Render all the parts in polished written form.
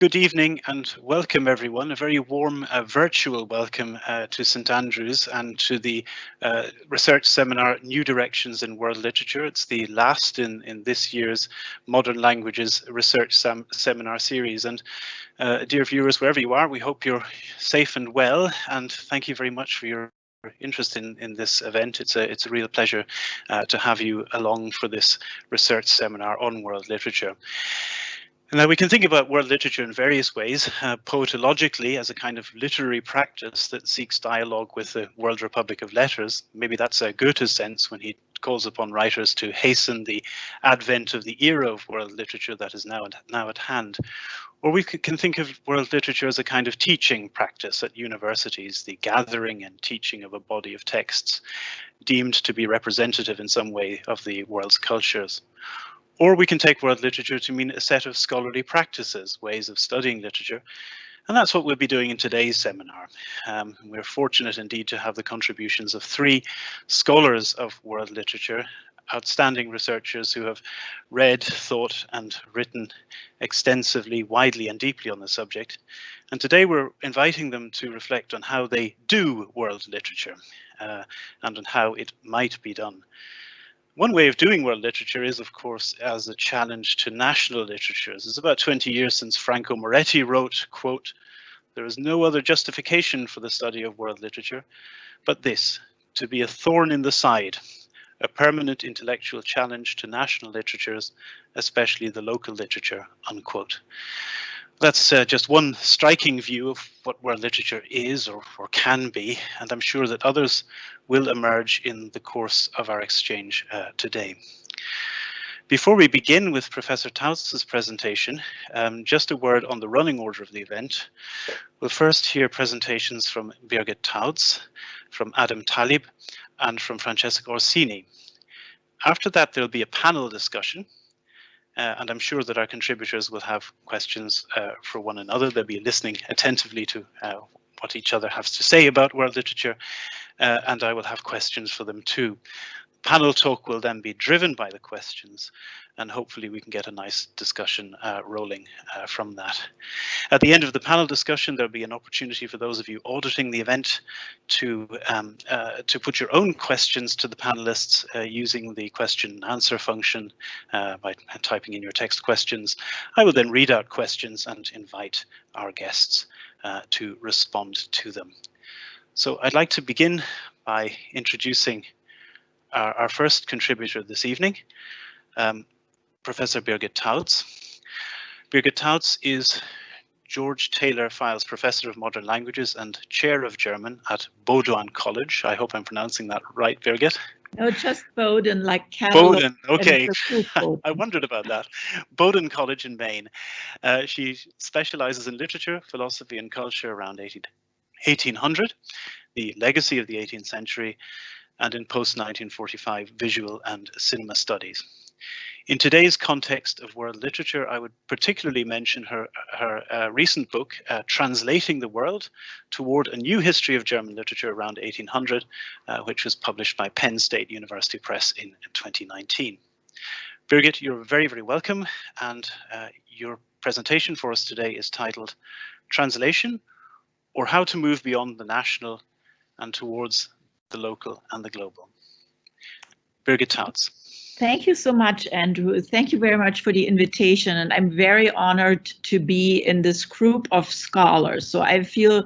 Good evening and welcome everyone. A very warm virtual welcome to St Andrews and to the research seminar New Directions in World Literature. It's the last in this year's Modern Languages Research Seminar series. And dear viewers, wherever you are, we hope you're safe and well, and thank you very much for your interest in this event. It's a real pleasure to have you along for this research seminar on world literature. Now, we can think about world literature in various ways, poetologically as a kind of literary practice that seeks dialogue with the World Republic of Letters. Maybe that's Goethe's sense when he calls upon writers to hasten the advent of the era of world literature that is now at hand. Or we can think of world literature as a kind of teaching practice at universities, the gathering and teaching of a body of texts deemed to be representative in some way of the world's cultures. Or we can take world literature to mean a set of scholarly practices, ways of studying literature, and that's what we'll be doing in today's seminar. We're fortunate indeed to have the contributions of three scholars of world literature, outstanding researchers who have read, thought, and written extensively, widely, and deeply on the subject. And today we're inviting them to reflect on how they do world literature and on how it might be done. One way of doing world literature is, of course, as a challenge to national literatures. It's about 20 years since Franco Moretti wrote, quote, "There is no other justification for the study of world literature but this, to be a thorn in the side, a permanent intellectual challenge to national literatures, especially the local literature," unquote. That's just one striking view of what world literature is or can be, and I'm sure that others will emerge in the course of our exchange today. Before we begin with Professor Tautz's presentation, just a word on the running order of the event. We'll first hear presentations from Birgit Tautz, from Adam Talib, and from Francesca Orsini. After that, there'll be a panel discussion. And I'm sure that our contributors will have questions for one another. They'll be listening attentively to what each other has to say about world literature, and I will have questions for them too. Panel talk will then be driven by the questions, and hopefully we can get a nice discussion rolling from that. At the end of the panel discussion, there'll be an opportunity for those of you auditing the event to put your own questions to the panelists using the question and answer function by typing in your text questions. I will then read out questions and invite our guests to respond to them. So I'd like to begin by introducing our first contributor this evening, Professor Birgit Tautz. Birgit Tautz is George Taylor Files Professor of Modern Languages and Chair of German at Bowdoin College. I hope I'm pronouncing that right, Birgit. No, just Bowdoin, like cattle. Bowdoin, okay. I wondered about that. Bowdoin College in Maine. She specializes in literature, philosophy, and culture around 1800, the legacy of the 18th century, and in post-1945 visual and cinema studies. In today's context of world literature, I would particularly mention her recent book, Translating the World Toward a New History of German Literature around 1800, which was published by Penn State University Press in 2019. Birgit, you're very, very welcome, and your presentation for us today is titled Translation, or How to Move Beyond the National and Towards the Local and the Global. Birgit Tautz. Thank you so much, Andrew. Thank you very much for the invitation, and I'm very honored to be in this group of scholars. So I feel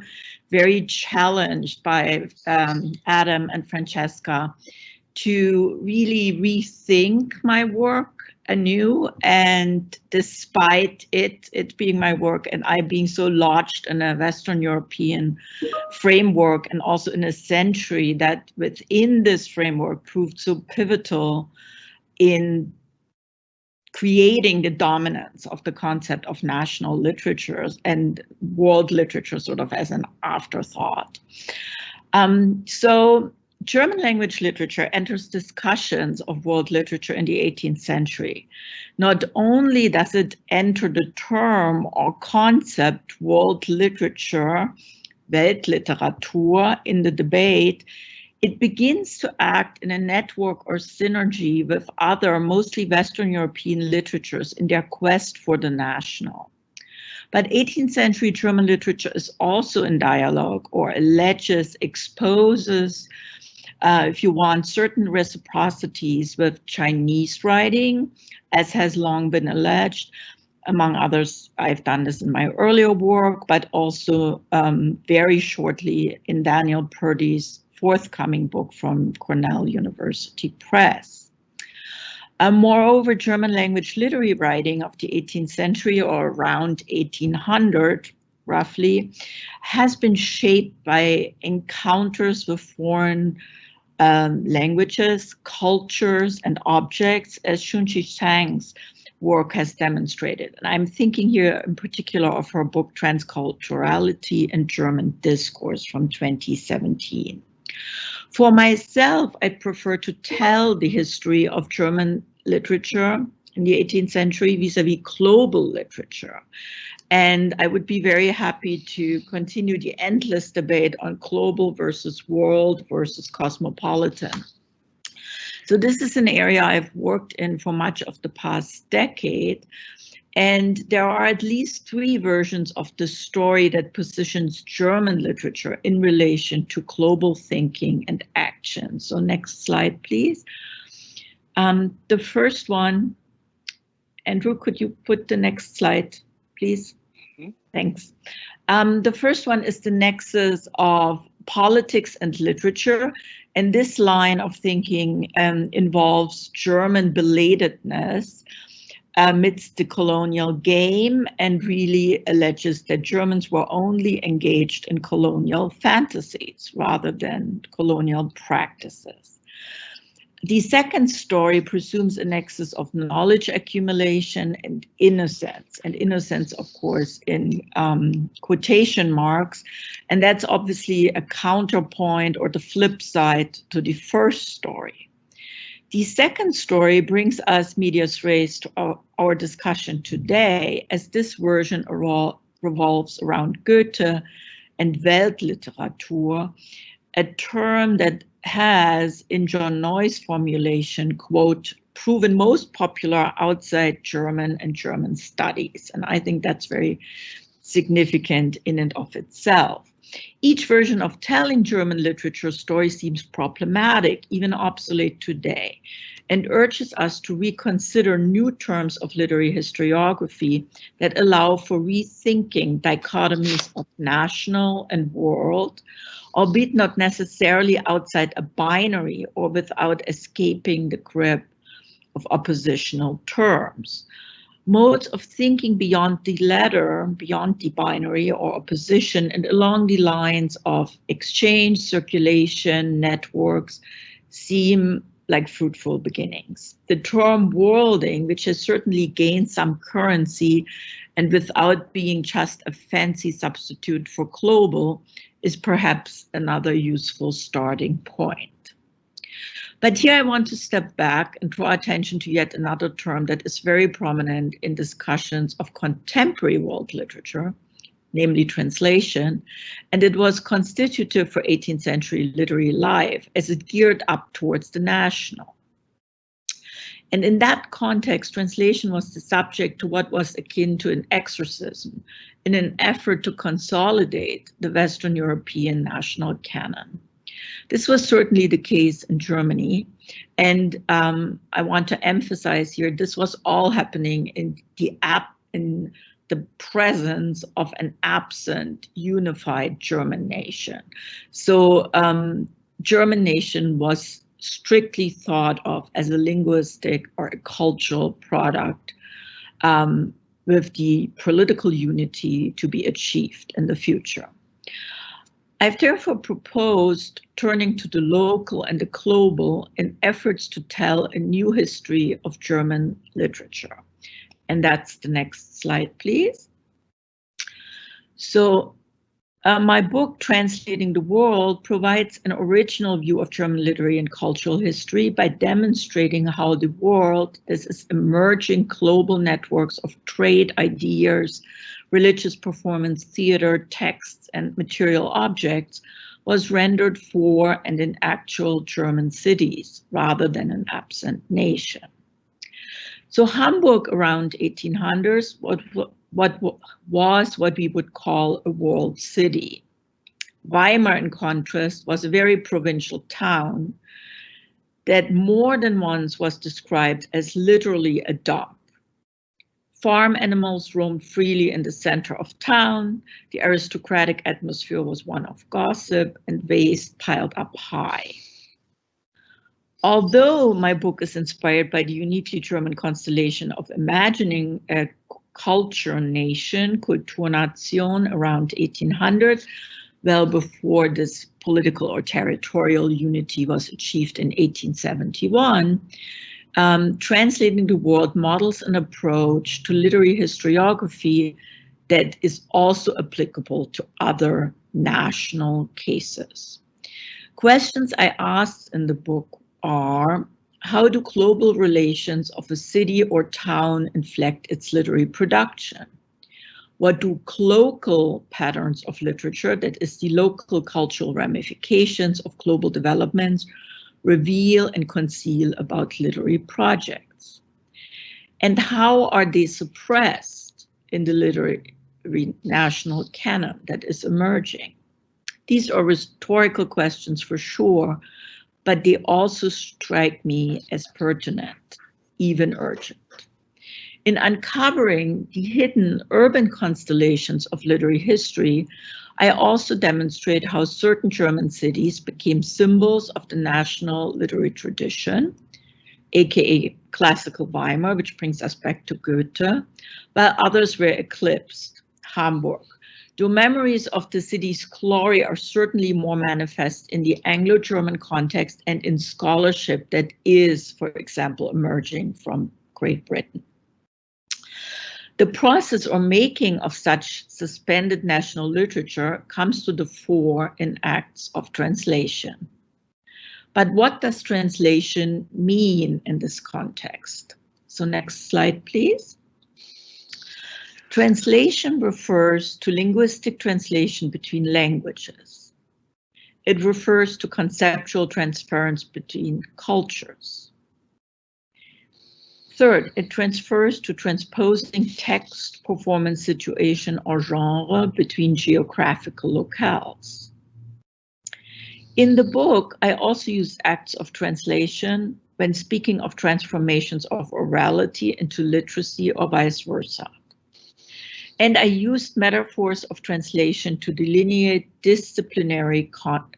very challenged by Adam and Francesca to really rethink my work anew, and despite it being my work and I being so lodged in a Western European framework and also in a century that within this framework proved so pivotal in creating the dominance of the concept of national literatures and world literature sort of as an afterthought. So German language literature enters discussions of world literature in the 18th century. Not only does it enter the term or concept world literature, Weltliteratur, in the debate, it begins to act in a network or synergy with other, mostly Western European literatures in their quest for the national. But 18th century German literature is also in dialogue, or alleges, exposes, if you want, certain reciprocities with Chinese writing, as has long been alleged. Among others, I've done this in my earlier work, but also very shortly in Daniel Purdy's forthcoming book from Cornell University Press. Moreover, German language literary writing of the 18th century, or around 1800 roughly, has been shaped by encounters with foreign languages, cultures, and objects, as Xunqi Zhang's work has demonstrated. And I'm thinking here in particular of her book Transculturality and German Discourse from 2017. For myself, I prefer to tell the history of German literature in the 18th century vis-a-vis global literature. And I would be very happy to continue the endless debate on global versus world versus cosmopolitan. So this is an area I've worked in for much of the past decade. And there are at least 3 versions of the story that positions German literature in relation to global thinking and action. So next slide, please. The first one, Andrew, could you put the next slide, please? Thanks. The first one is the nexus of politics and literature. And this line of thinking involves German belatedness amidst the colonial game, and really alleges that Germans were only engaged in colonial fantasies rather than colonial practices. The second story presumes a nexus of knowledge accumulation and innocence, of course, in quotation marks. And that's obviously a counterpoint or the flip side to the first story. The second story brings us medias res to our discussion today, as this version revolves around Goethe and Weltliteratur, a term that has, in John Noy's formulation, quote, proven most popular outside German and German studies. And I think that's very significant in and of itself. Each version of telling German literature story seems problematic, even obsolete today, and urges us to reconsider new terms of literary historiography that allow for rethinking dichotomies of national and world, albeit not necessarily outside a binary or without escaping the grip of oppositional terms. Modes of thinking beyond the letter, beyond the binary or opposition, and along the lines of exchange, circulation, networks, seem like fruitful beginnings. The term worlding, which has certainly gained some currency and without being just a fancy substitute for global, is perhaps another useful starting point. But here I want to step back and draw attention to yet another term that is very prominent in discussions of contemporary world literature, namely translation, and it was constitutive for 18th century literary life as it geared up towards the national. And in that context, translation was the subject to what was akin to an exorcism in an effort to consolidate the Western European national canon. This was certainly the case in Germany, and I want to emphasize here, this was all happening in the presence of an absent, unified German nation. So German nation was strictly thought of as a linguistic or a cultural product with the political unity to be achieved in the future. I've therefore proposed turning to the local and the global in efforts to tell a new history of German literature. And that's the next slide, please. So my book, Translating the World, provides an original view of German literary and cultural history by demonstrating how the world, this is emerging global networks of trade, ideas, religious performance, theater, texts, and material objects, was rendered for and in actual German cities rather than an absent nation. So Hamburg around 1800s what we would call a world city. Weimar, in contrast, was a very provincial town that more than once was described as literally a dump. Farm animals roamed freely in the center of town. The aristocratic atmosphere was one of gossip, and waste piled up high. Although my book is inspired by the uniquely German constellation of imagining a culture nation, Kulturnation, around 1800, well before this political or territorial unity was achieved in 1871, translating the world models an approach to literary historiography that is also applicable to other national cases. Questions I asked in the book are, how do global relations of a city or town inflect its literary production? What do local patterns of literature, that is the local cultural ramifications of global developments, reveal and conceal about literary projects? And how are they suppressed in the literary national canon that is emerging? These are rhetorical questions for sure, but they also strike me as pertinent, even urgent. In uncovering the hidden urban constellations of literary history, I also demonstrate how certain German cities became symbols of the national literary tradition, aka classical Weimar, which brings us back to Goethe, while others were eclipsed, Hamburg. Though memories of the city's glory are certainly more manifest in the Anglo-German context and in scholarship that is, for example, emerging from Great Britain. The process or making of such suspended national literature comes to the fore in acts of translation. But what does translation mean in this context? So next slide, please. Translation refers to linguistic translation between languages. It refers to conceptual transference between cultures. Third, it transfers to transposing text, performance, situation, or genre between geographical locales. In the book, I also use acts of translation when speaking of transformations of orality into literacy or vice versa. And I used metaphors of translation to delineate disciplinary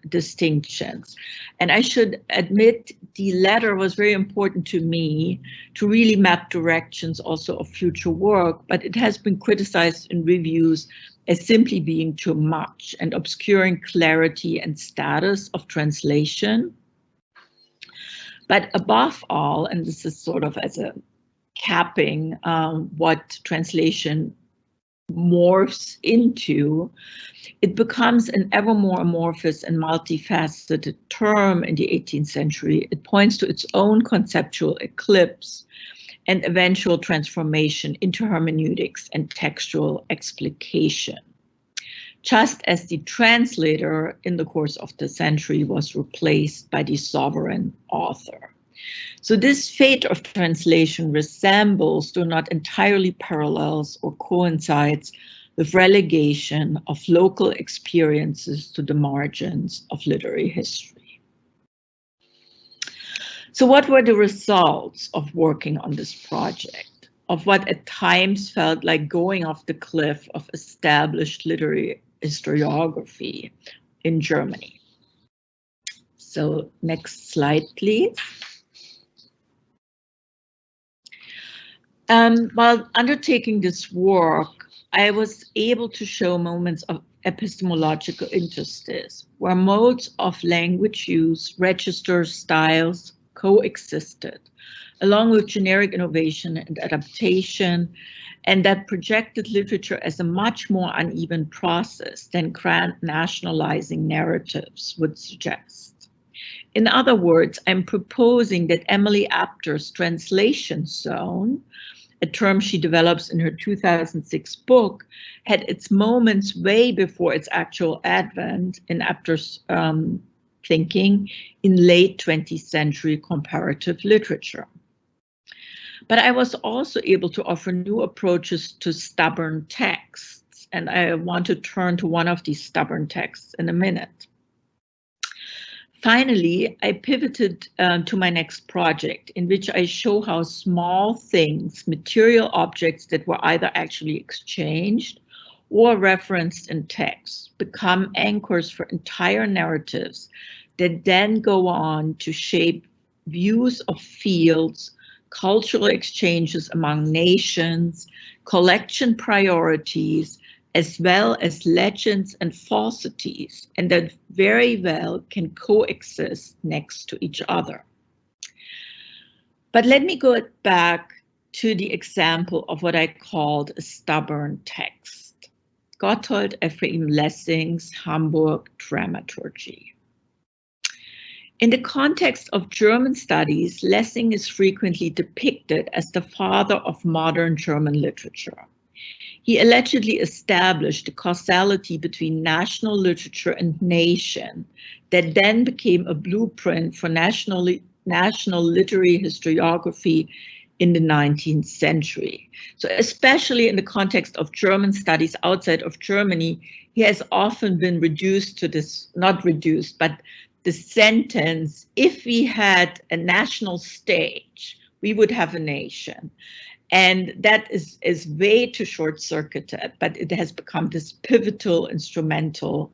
distinctions. And I should admit the latter was very important to me to really map directions also of future work, but it has been criticized in reviews as simply being too much and obscuring clarity and status of translation. But above all, and this is sort of as a capping what translation morphs into, it becomes an ever more amorphous and multifaceted term in the 18th century. It points to its own conceptual eclipse and eventual transformation into hermeneutics and textual explication. Just as the translator in the course of the century was replaced by the sovereign author. So this fate of translation resembles, though not entirely parallels or coincides, with relegation of local experiences to the margins of literary history. So what were the results of working on this project, of what at times felt like going off the cliff of established literary historiography in Germany? So next slide, please. While undertaking this work, I was able to show moments of epistemological interstice, where modes of language use, registers, styles coexisted, along with generic innovation and adaptation, and that projected literature as a much more uneven process than grand nationalizing narratives would suggest. In other words, I'm proposing that Emily Apter's translation zone, a term she develops in her 2006 book, had its moments way before its actual advent in Apter's thinking in late 20th century comparative literature. But I was also able to offer new approaches to stubborn texts, and I want to turn to one of these stubborn texts in a minute. Finally, I pivoted to my next project, in which I show how small things, material objects that were either actually exchanged or referenced in text, become anchors for entire narratives that then go on to shape views of fields, cultural exchanges among nations, collection priorities, as well as legends and falsities, and that very well can coexist next to each other. But let me go back to the example of what I called a stubborn text, Gotthold Ephraim Lessing's Hamburg Dramaturgy. In the context of German studies, Lessing is frequently depicted as the father of modern German literature. He allegedly established a causality between national literature and nation that then became a blueprint for national literary historiography in the 19th century. So especially in the context of German studies outside of Germany, he has often been reduced to this, not reduced, but the sentence, if we had a national stage, we would have a nation. And that is way too short-circuited, but it has become this pivotal, instrumental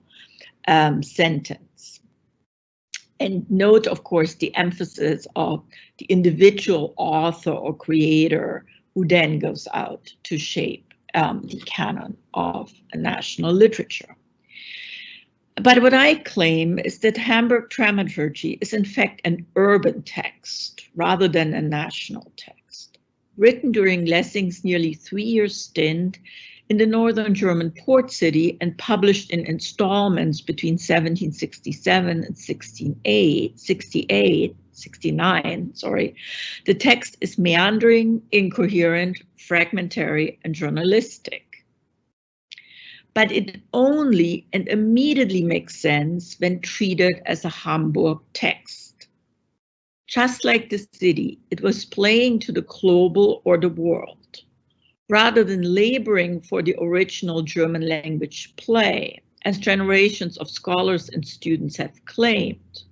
sentence. And note, of course, the emphasis of the individual author or creator who then goes out to shape the canon of a national literature. But what I claim is that Hamburg Dramaturgy is in fact an urban text rather than a national text, written during Lessing's nearly 3-year stint in the northern German port city and published in installments between 1767 and 69. The text is meandering, incoherent, fragmentary, and journalistic. But it only and immediately makes sense when treated as a Hamburg text. Just like the city, it was playing to the global or the world, rather than laboring for the original German language play, as generations of scholars and students have claimed.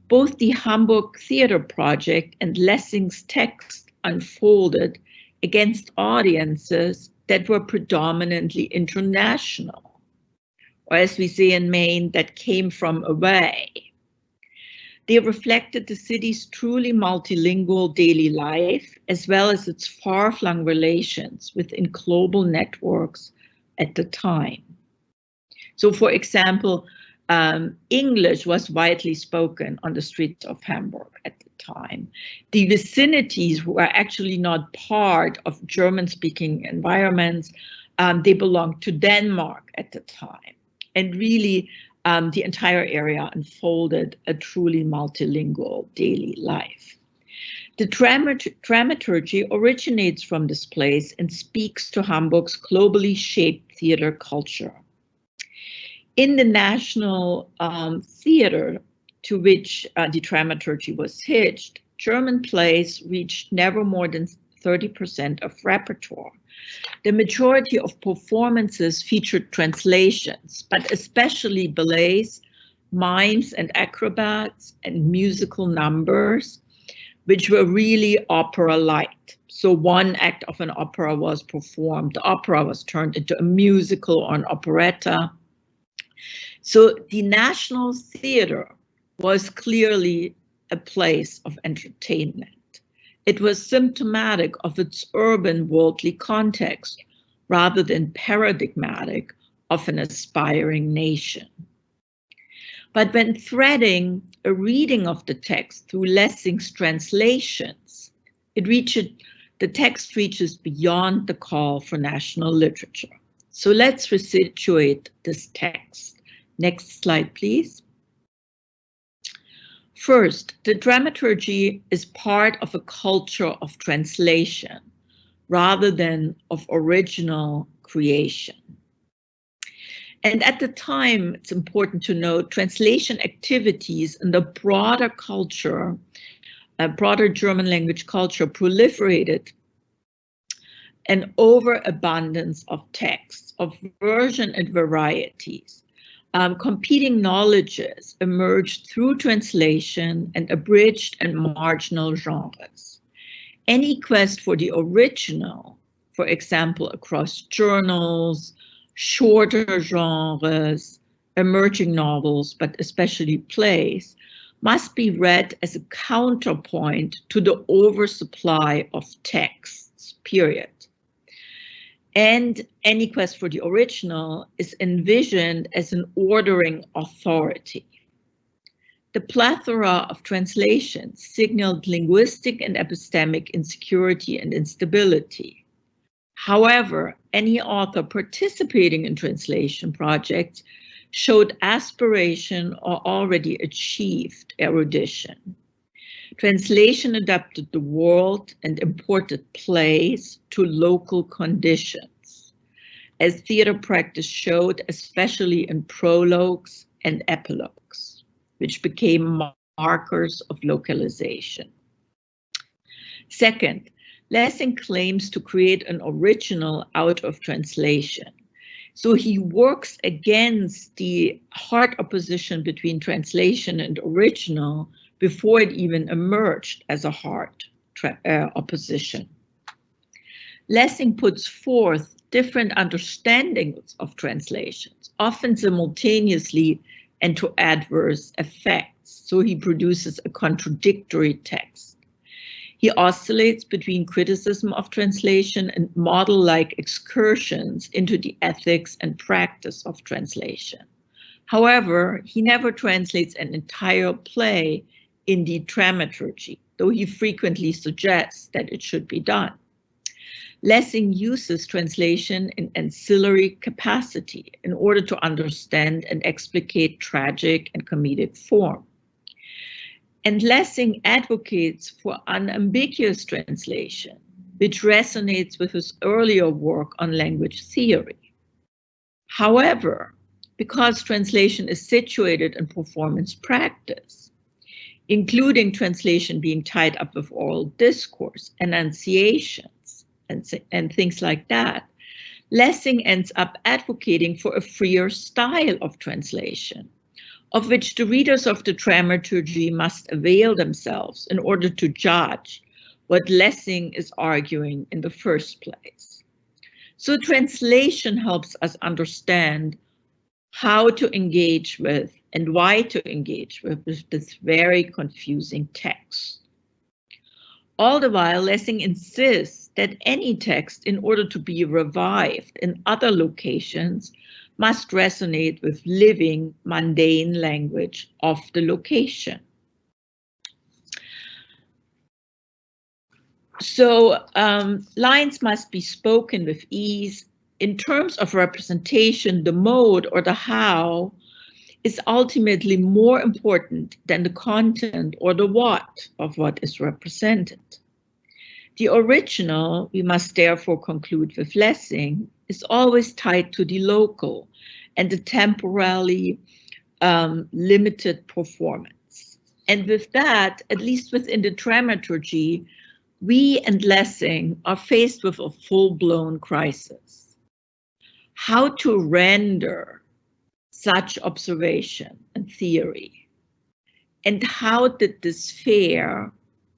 Both the Hamburg Theater Project and Lessing's text unfolded against audiences that were predominantly international, or as we say in Maine, that came from away. They reflected the city's truly multilingual daily life, as well as its far-flung relations within global networks at the time. So, for example, English was widely spoken on the streets of Hamburg at the time. The vicinities were actually not part of German-speaking environments. They belonged to Denmark at the time. And really, the entire area unfolded a truly multilingual daily life. The dramaturgy originates from this place and speaks to Hamburg's globally shaped theater culture. In the National Theater, to which the dramaturgy was hitched, German plays reached never more than 30% of repertoire. The majority of performances featured translations, but especially ballets, mimes and acrobats, and musical numbers, which were really opera-like. So one act of an opera was performed, the opera was turned into a musical or an operetta. So the National Theater was clearly a place of entertainment. It was symptomatic of its urban worldly context rather than paradigmatic of an aspiring nation. But when threading a reading of the text through Lessing's translations, the text reaches beyond the call for national literature. So let's resituate this text. Next slide, please. First, the dramaturgy is part of a culture of translation rather than of original creation. And at the time, it's important to note, translation activities in the broader culture a broader German language culture proliferated, an overabundance of texts, of version and varieties. Competing knowledges emerged through translation and abridged and marginal genres. Any quest for the original, for example, across journals, shorter genres, emerging novels, but especially plays, must be read as a counterpoint to the oversupply of texts, period. And any quest for the original is envisioned as an ordering authority. The plethora of translations signaled linguistic and epistemic insecurity and instability. However, any author participating in translation projects showed aspiration or already achieved erudition. Translation adapted the world and imported plays to local conditions, as theater practice showed, especially in prologues and epilogues, which became markers of localization. Second, Lessing claims to create an original out of translation. So he works against the hard opposition between translation and original before it even emerged as a hard opposition. Lessing puts forth different understandings of translations, often simultaneously and to adverse effects. So he produces a contradictory text. He oscillates between criticism of translation and model-like excursions into the ethics and practice of translation. However, he never translates an entire play in the dramaturgy, though he frequently suggests that it should be done. Lessing uses translation in ancillary capacity in order to understand and explicate tragic and comedic form. And Lessing advocates for unambiguous translation, which resonates with his earlier work on language theory. However, because translation is situated in performance practice, including translation being tied up with oral discourse, enunciations, and things like that, Lessing ends up advocating for a freer style of translation, of which the readers of the dramaturgy must avail themselves in order to judge what Lessing is arguing in the first place. So translation helps us understand how to engage with and why to engage with this very confusing text. All the while, Lessing insists that any text, in order to be revived in other locations, must resonate with living, mundane language of the location. So lines must be spoken with ease. In terms of representation, the mode or the how is ultimately more important than the content or the what of what is represented. The original, we must therefore conclude with Lessing, is always tied to the local and the temporally limited performance. And with that, at least within the dramaturgy, we and Lessing are faced with a full-blown crisis. How to render such observation and theory? And how did this fare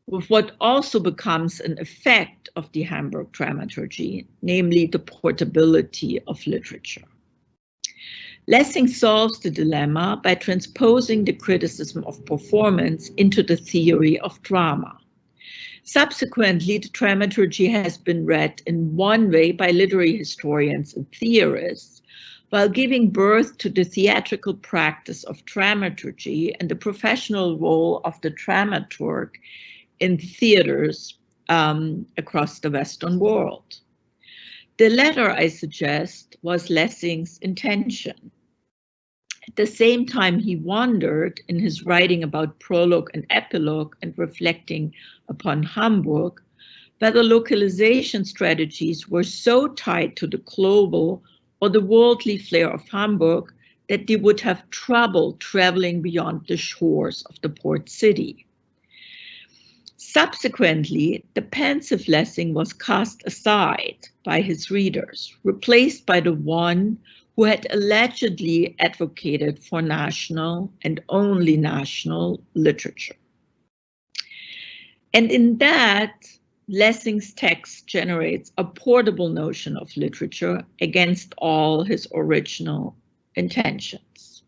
with what also becomes an effect of the Hamburg dramaturgy, namely the portability of literature? Lessing solves the dilemma by transposing the criticism of performance into the theory of drama. Subsequently, the dramaturgy has been read in one way by literary historians and theorists, while giving birth to the theatrical practice of dramaturgy and the professional role of the dramaturg in theaters across the Western world. The latter, I suggest, was Lessing's intention. At the same time, he wondered in his writing about prologue and epilogue and reflecting upon Hamburg, whether localization strategies were so tied to the global or the worldly flair of Hamburg that they would have trouble traveling beyond the shores of the port city. Subsequently, the pensive Lessing was cast aside by his readers, replaced by the one who had allegedly advocated for national and only national literature. And in that, Lessing's text generates a portable notion of literature against all his original intentions.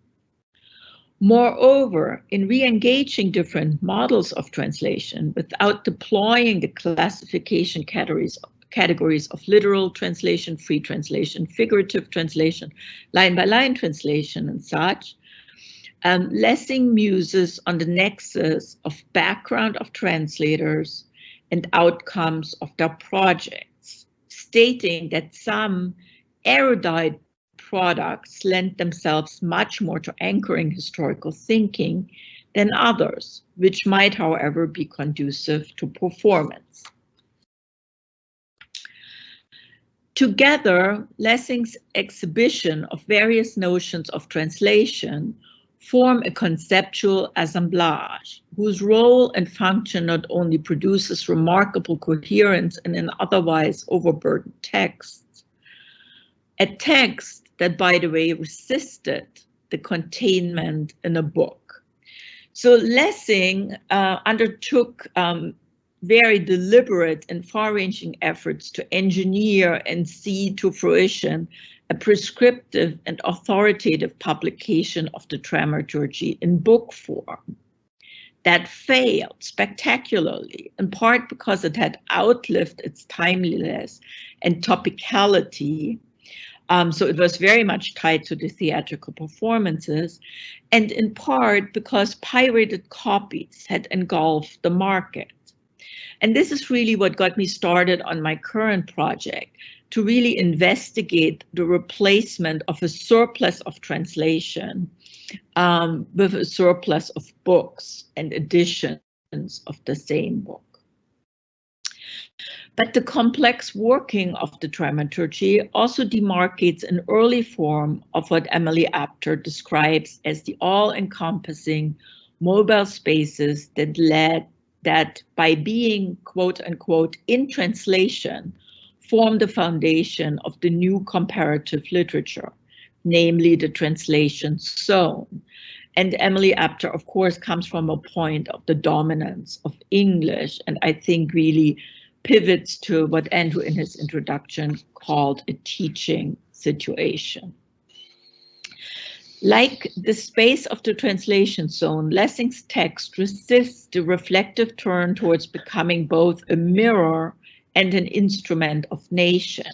Moreover, in re-engaging different models of translation without deploying the classification categories of literal translation, free translation, figurative translation, line-by-line translation, and such, Lessing muses on the nexus of background of translators and outcomes of their projects, stating that some erudite products lend themselves much more to anchoring historical thinking than others, which might, however, be conducive to performance. Together, Lessing's exhibition of various notions of translation form a conceptual assemblage whose role and function not only produces remarkable coherence in an otherwise overburdened text, a text that, by the way, resisted the containment in a book. So Lessing undertook very deliberate and far-ranging efforts to engineer and see to fruition a prescriptive and authoritative publication of the dramaturgy in book form that failed spectacularly, in part because it had outlived its timeliness and topicality. So it was very much tied to the theatrical performances, and in part because pirated copies had engulfed the market. And this is really what got me started on my current project, to really investigate the replacement of a surplus of translation with a surplus of books and editions of the same book. But the complex working of the dramaturgy also demarcates an early form of what Emily Apter describes as the all-encompassing mobile spaces that by being, quote unquote, in translation, form the foundation of the new comparative literature, namely the translation zone. And Emily Apter, of course, comes from a point of the dominance of English, and I think really pivots to what Andrew in his introduction called a teaching situation. Like the space of the translation zone, Lessing's text resists the reflective turn towards becoming both a mirror and an instrument of nation.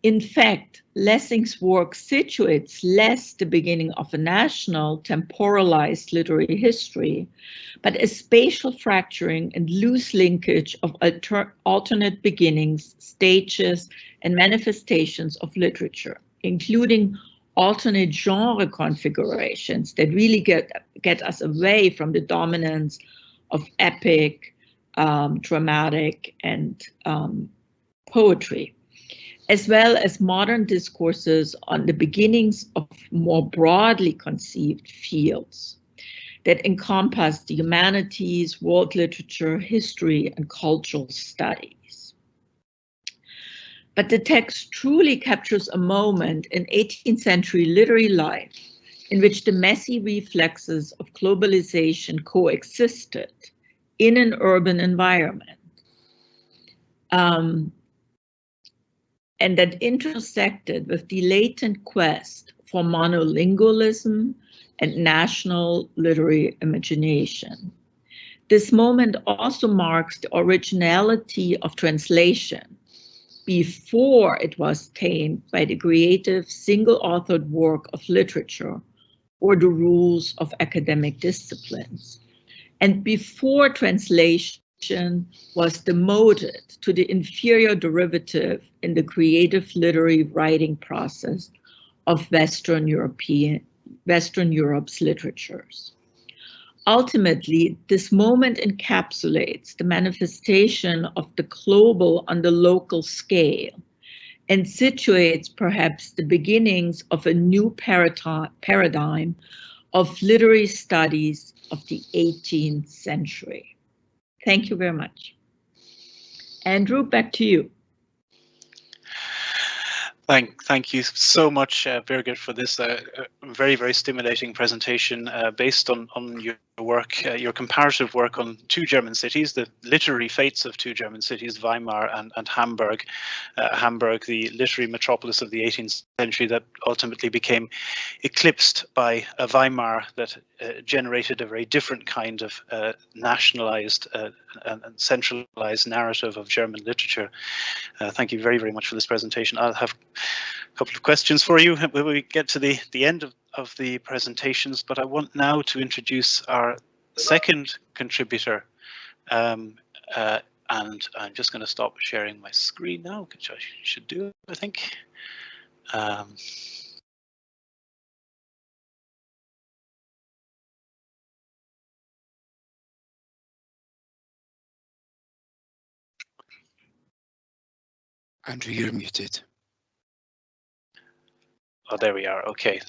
In fact, Lessing's work situates less the beginning of a national, temporalized literary history, but a spatial fracturing and loose linkage of alternate beginnings, stages, and manifestations of literature, including alternate genre configurations that really get us away from the dominance of epic, dramatic, and poetry, as well as modern discourses on the beginnings of more broadly conceived fields that encompass the humanities, world literature, history, and cultural studies. But the text truly captures a moment in 18th century literary life in which the messy reflexes of globalization coexisted in an urban environment. And that intersected with the latent quest for monolingualism and national literary imagination. This moment also marks the originality of translation before it was tamed by the creative single-authored work of literature or the rules of academic disciplines, and before translation was demoted to the inferior derivative in the creative literary writing process of Western Europe's literatures. Ultimately, this moment encapsulates the manifestation of the global on the local scale and situates perhaps the beginnings of a new paradigm of literary studies of the 18th century. Thank you very much. Andrew, back to you. Thank you so much, Birgit, for this very, very stimulating presentation based on your work, your comparative work on two German cities, the literary fates of two German cities, Weimar and Hamburg. Hamburg, the literary metropolis of the 18th century that ultimately became eclipsed by a Weimar that generated a very different kind of nationalized and centralized narrative of German literature. Thank you very, very much for this presentation. I'll have a couple of questions for you when we get to the end of the presentations, but I want now to introduce our second contributor. And I'm just going to stop sharing my screen now, which I should do, I think. Andrew, you're muted. Oh, there we are. Okay.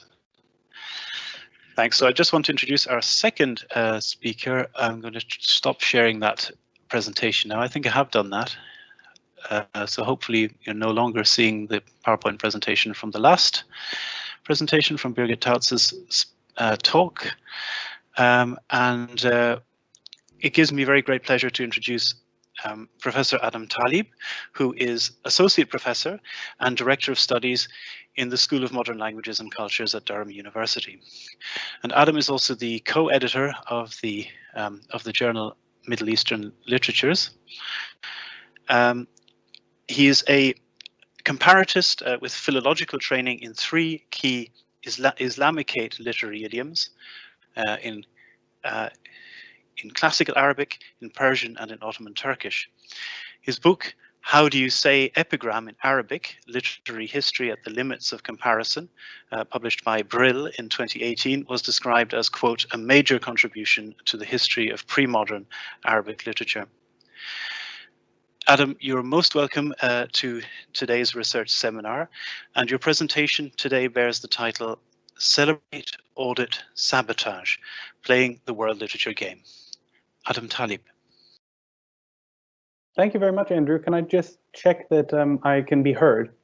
Thanks. So I just want to introduce our second speaker. I'm going to stop sharing that presentation now. I think I have done that. So hopefully you're no longer seeing the PowerPoint presentation from the last presentation from Birgit Tautz's talk. It gives me very great pleasure to introduce Professor Adam Talib, who is Associate Professor and Director of Studies in the School of Modern Languages and Cultures at Durham University. And Adam is also the co-editor of the journal Middle Eastern Literatures. He is a comparatist with philological training in three key Islamicate literary idioms, in Classical Arabic, in Persian, and in Ottoman Turkish. His book, How Do You Say Epigram in Arabic? Literary History at the Limits of Comparison, published by Brill in 2018, was described as, quote, a major contribution to the history of pre-modern Arabic literature. Adam, you're most welcome to today's research seminar, and your presentation today bears the title Celebrate, Audit, Sabotage, Playing the World Literature Game. Adam Talib. Thank you very much, Andrew. Can I just check that I can be heard?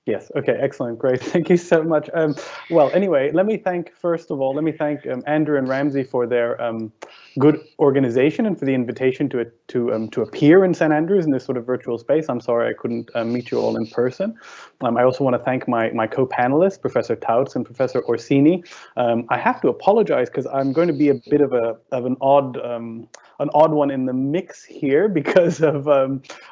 Yes. Okay. Excellent. Great. Thank you so much. Well, anyway, first of all, let me thank Andrew and Ramsey for their good organization and for the invitation to appear in St. Andrews in this sort of virtual space. I'm sorry I couldn't meet you all in person. I also want to thank my co-panelists, Professor Tautz and Professor Orsini. I have to apologize because I'm going to be a bit of an odd one in the mix here because of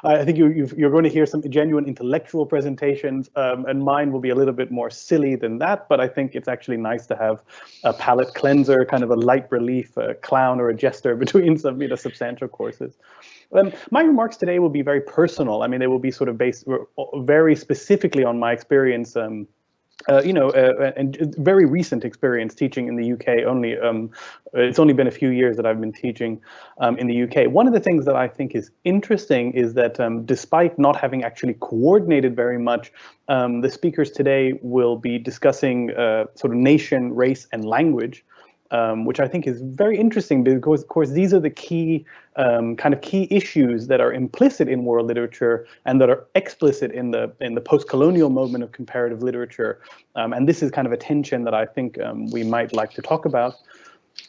I think you're going to hear some genuine intellectual presentations, and mine will be a little bit more silly than that, but I think it's actually nice to have a palate cleanser, kind of a light relief, a clown or a jester between some substantial courses. My remarks today will be very personal. I mean, they will be sort of based very specifically on my experience, and very recent experience teaching in the UK. It's only been a few years that I've been teaching in the UK. One of the things that I think is interesting is that despite not having actually coordinated very much, the speakers today will be discussing sort of nation, race, and language. Which I think is very interesting because, of course, these are the key key issues that are implicit in world literature and that are explicit in the post-colonial moment of comparative literature. And this is kind of a tension that I think we might like to talk about.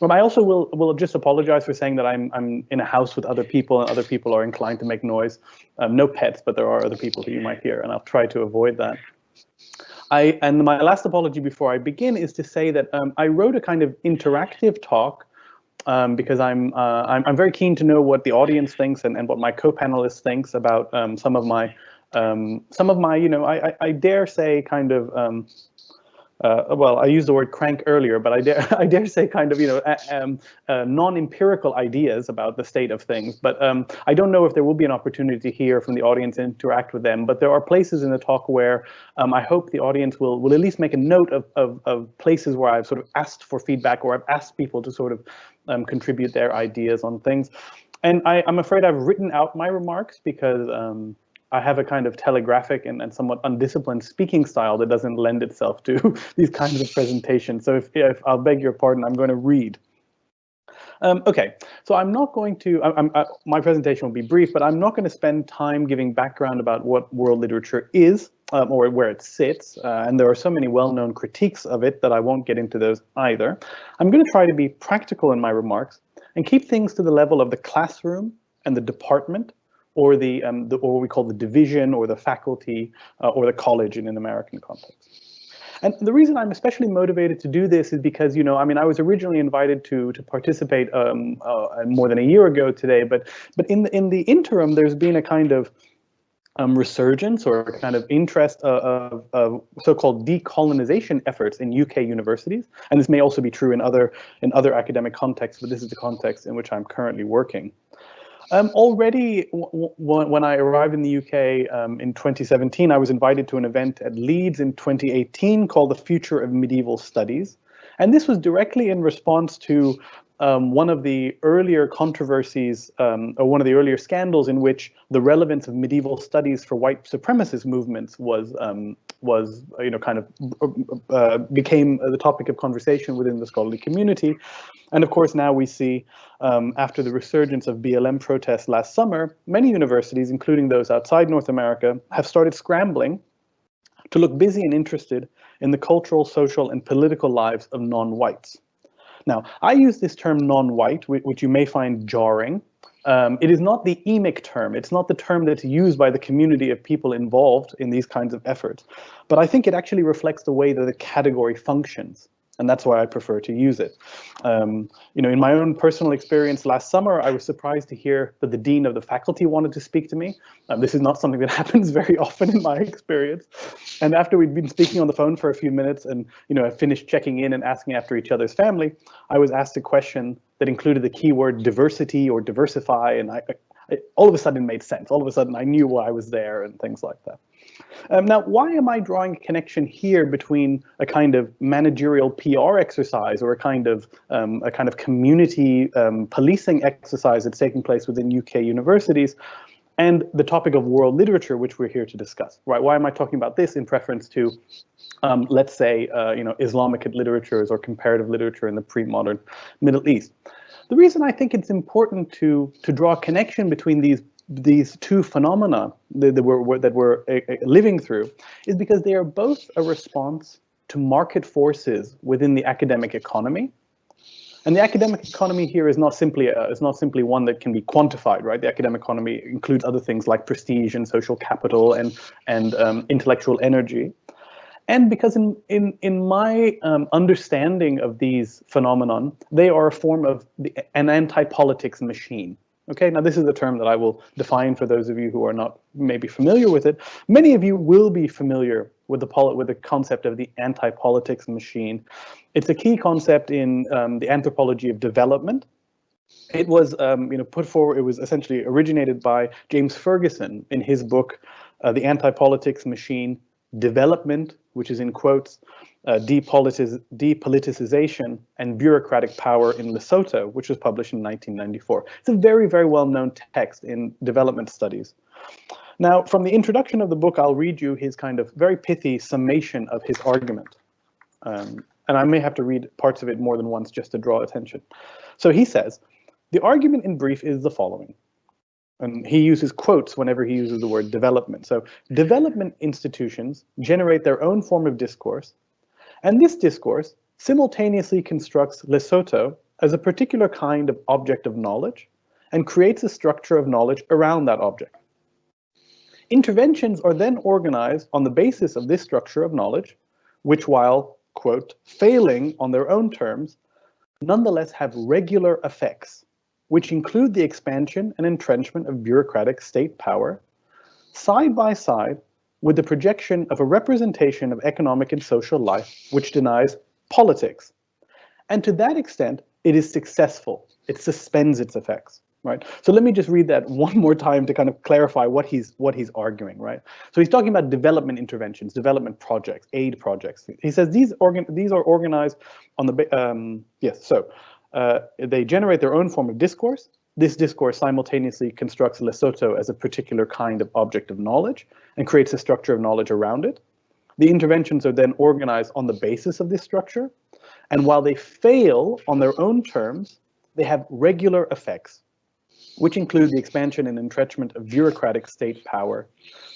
I also will just apologize for saying that I'm in a house with other people and other people are inclined to make noise. No pets, but there are other people who you might hear, and I'll try to avoid that. And my last apology before I begin is to say that I wrote a kind of interactive talk because I'm very keen to know what the audience thinks and what my co-panelists thinks about some of my I dare say kind of well, I used the word crank earlier, but I dare say kind of non-empirical ideas about the state of things. But I don't know if there will be an opportunity to hear from the audience and interact with them. But there are places in the talk where I hope the audience will at least make a note of places where I've sort of asked for feedback or I've asked people to sort of contribute their ideas on things. And I'm afraid I've written out my remarks because I have a kind of telegraphic and somewhat undisciplined speaking style that doesn't lend itself to these kinds of presentations. So if I'll beg your pardon, I'm going to read. Okay, so I'm not going to, my presentation will be brief, but I'm not going to spend time giving background about what world literature is or where it sits. And there are so many well-known critiques of it that I won't get into those either. I'm going to try to be practical in my remarks and keep things to the level of the classroom and the department, or or what we call the division or the faculty or the college in an American context. And the reason I'm especially motivated to do this is because, you know, I mean, I was originally invited to participate more than a year ago today, but in the interim, there's been a kind of resurgence or a kind of interest of so-called decolonization efforts in UK universities, and this may also be true in other academic contexts, but this is the context in which I'm currently working. Already, when I arrived in the UK in 2017, I was invited to an event at Leeds in 2018 called The Future of Medieval Studies. And this was directly in response to one of the earlier controversies, or one of the earlier scandals in which the relevance of medieval studies for white supremacist movements was you know, kind of became the topic of conversation within the scholarly community. And of course, now we see, after the resurgence of BLM protests last summer, many universities, including those outside North America, have started scrambling to look busy and interested in the cultural, social, and political lives of non-whites. Now, I use this term non-white, which you may find jarring. It is not the emic term. It's not the term that's used by the community of people involved in these kinds of efforts. But I think it actually reflects the way that the category functions. And that's why I prefer to use it. You know, in my own personal experience last summer, I was surprised to hear that the dean of the faculty wanted to speak to me. This is not something that happens very often in my experience. And after we'd been speaking on the phone for a few minutes and, you know, I finished checking in and asking after each other's family, I was asked a question that included the keyword diversity or diversify, and I all of a sudden it made sense. All of a sudden I knew why I was there and things like that. Now, why am I drawing a connection here between a kind of managerial PR exercise or a kind of community policing exercise that's taking place within UK universities and the topic of world literature, which we're here to discuss, right? Why am I talking about this in preference to, let's say, you know, Islamic literatures or comparative literature in the pre-modern Middle East? The reason I think it's important to draw a connection between these two phenomena that we're living through is because they are both a response to market forces within the academic economy. And the academic economy here is not simply one that can be quantified, right? The academic economy includes other things like prestige and social capital and intellectual energy. And because in my understanding of these phenomenon, they are a form of an anti-politics machine. Okay, now this is a term that I will define for those of you who are not maybe familiar with it. Many of you will be familiar with the concept of the anti-politics machine. It's a key concept in the anthropology of development. It was you know, put forward. It was essentially originated by James Ferguson in his book, The Anti-Politics Machine: Development, which is in quotes, depoliticization and bureaucratic power in Lesotho, which was published in 1994. It's a very, very well-known text in development studies. Now, from the introduction of the book, I'll read you his kind of very pithy summation of his argument. And I may have to read parts of it more than once just to draw attention. So he says, the argument in brief is the following. And he uses quotes whenever he uses the word development. So development institutions generate their own form of discourse, and this discourse simultaneously constructs Lesotho as a particular kind of object of knowledge and creates a structure of knowledge around that object. Interventions are then organized on the basis of this structure of knowledge, which, while, quote, failing on their own terms, nonetheless have regular effects, which include the expansion and entrenchment of bureaucratic state power, side by side with the projection of a representation of economic and social life which denies politics. And to that extent, it is successful. It suspends its effects, right? So let me just read that one more time to kind of clarify what he's arguing, right? So he's talking about development interventions, development projects, aid projects. He says these are organized on the, they generate their own form of discourse. This discourse simultaneously constructs Lesotho as a particular kind of object of knowledge and creates a structure of knowledge around it. The interventions are then organized on the basis of this structure. And while they fail on their own terms, they have regular effects, which include the expansion and entrenchment of bureaucratic state power,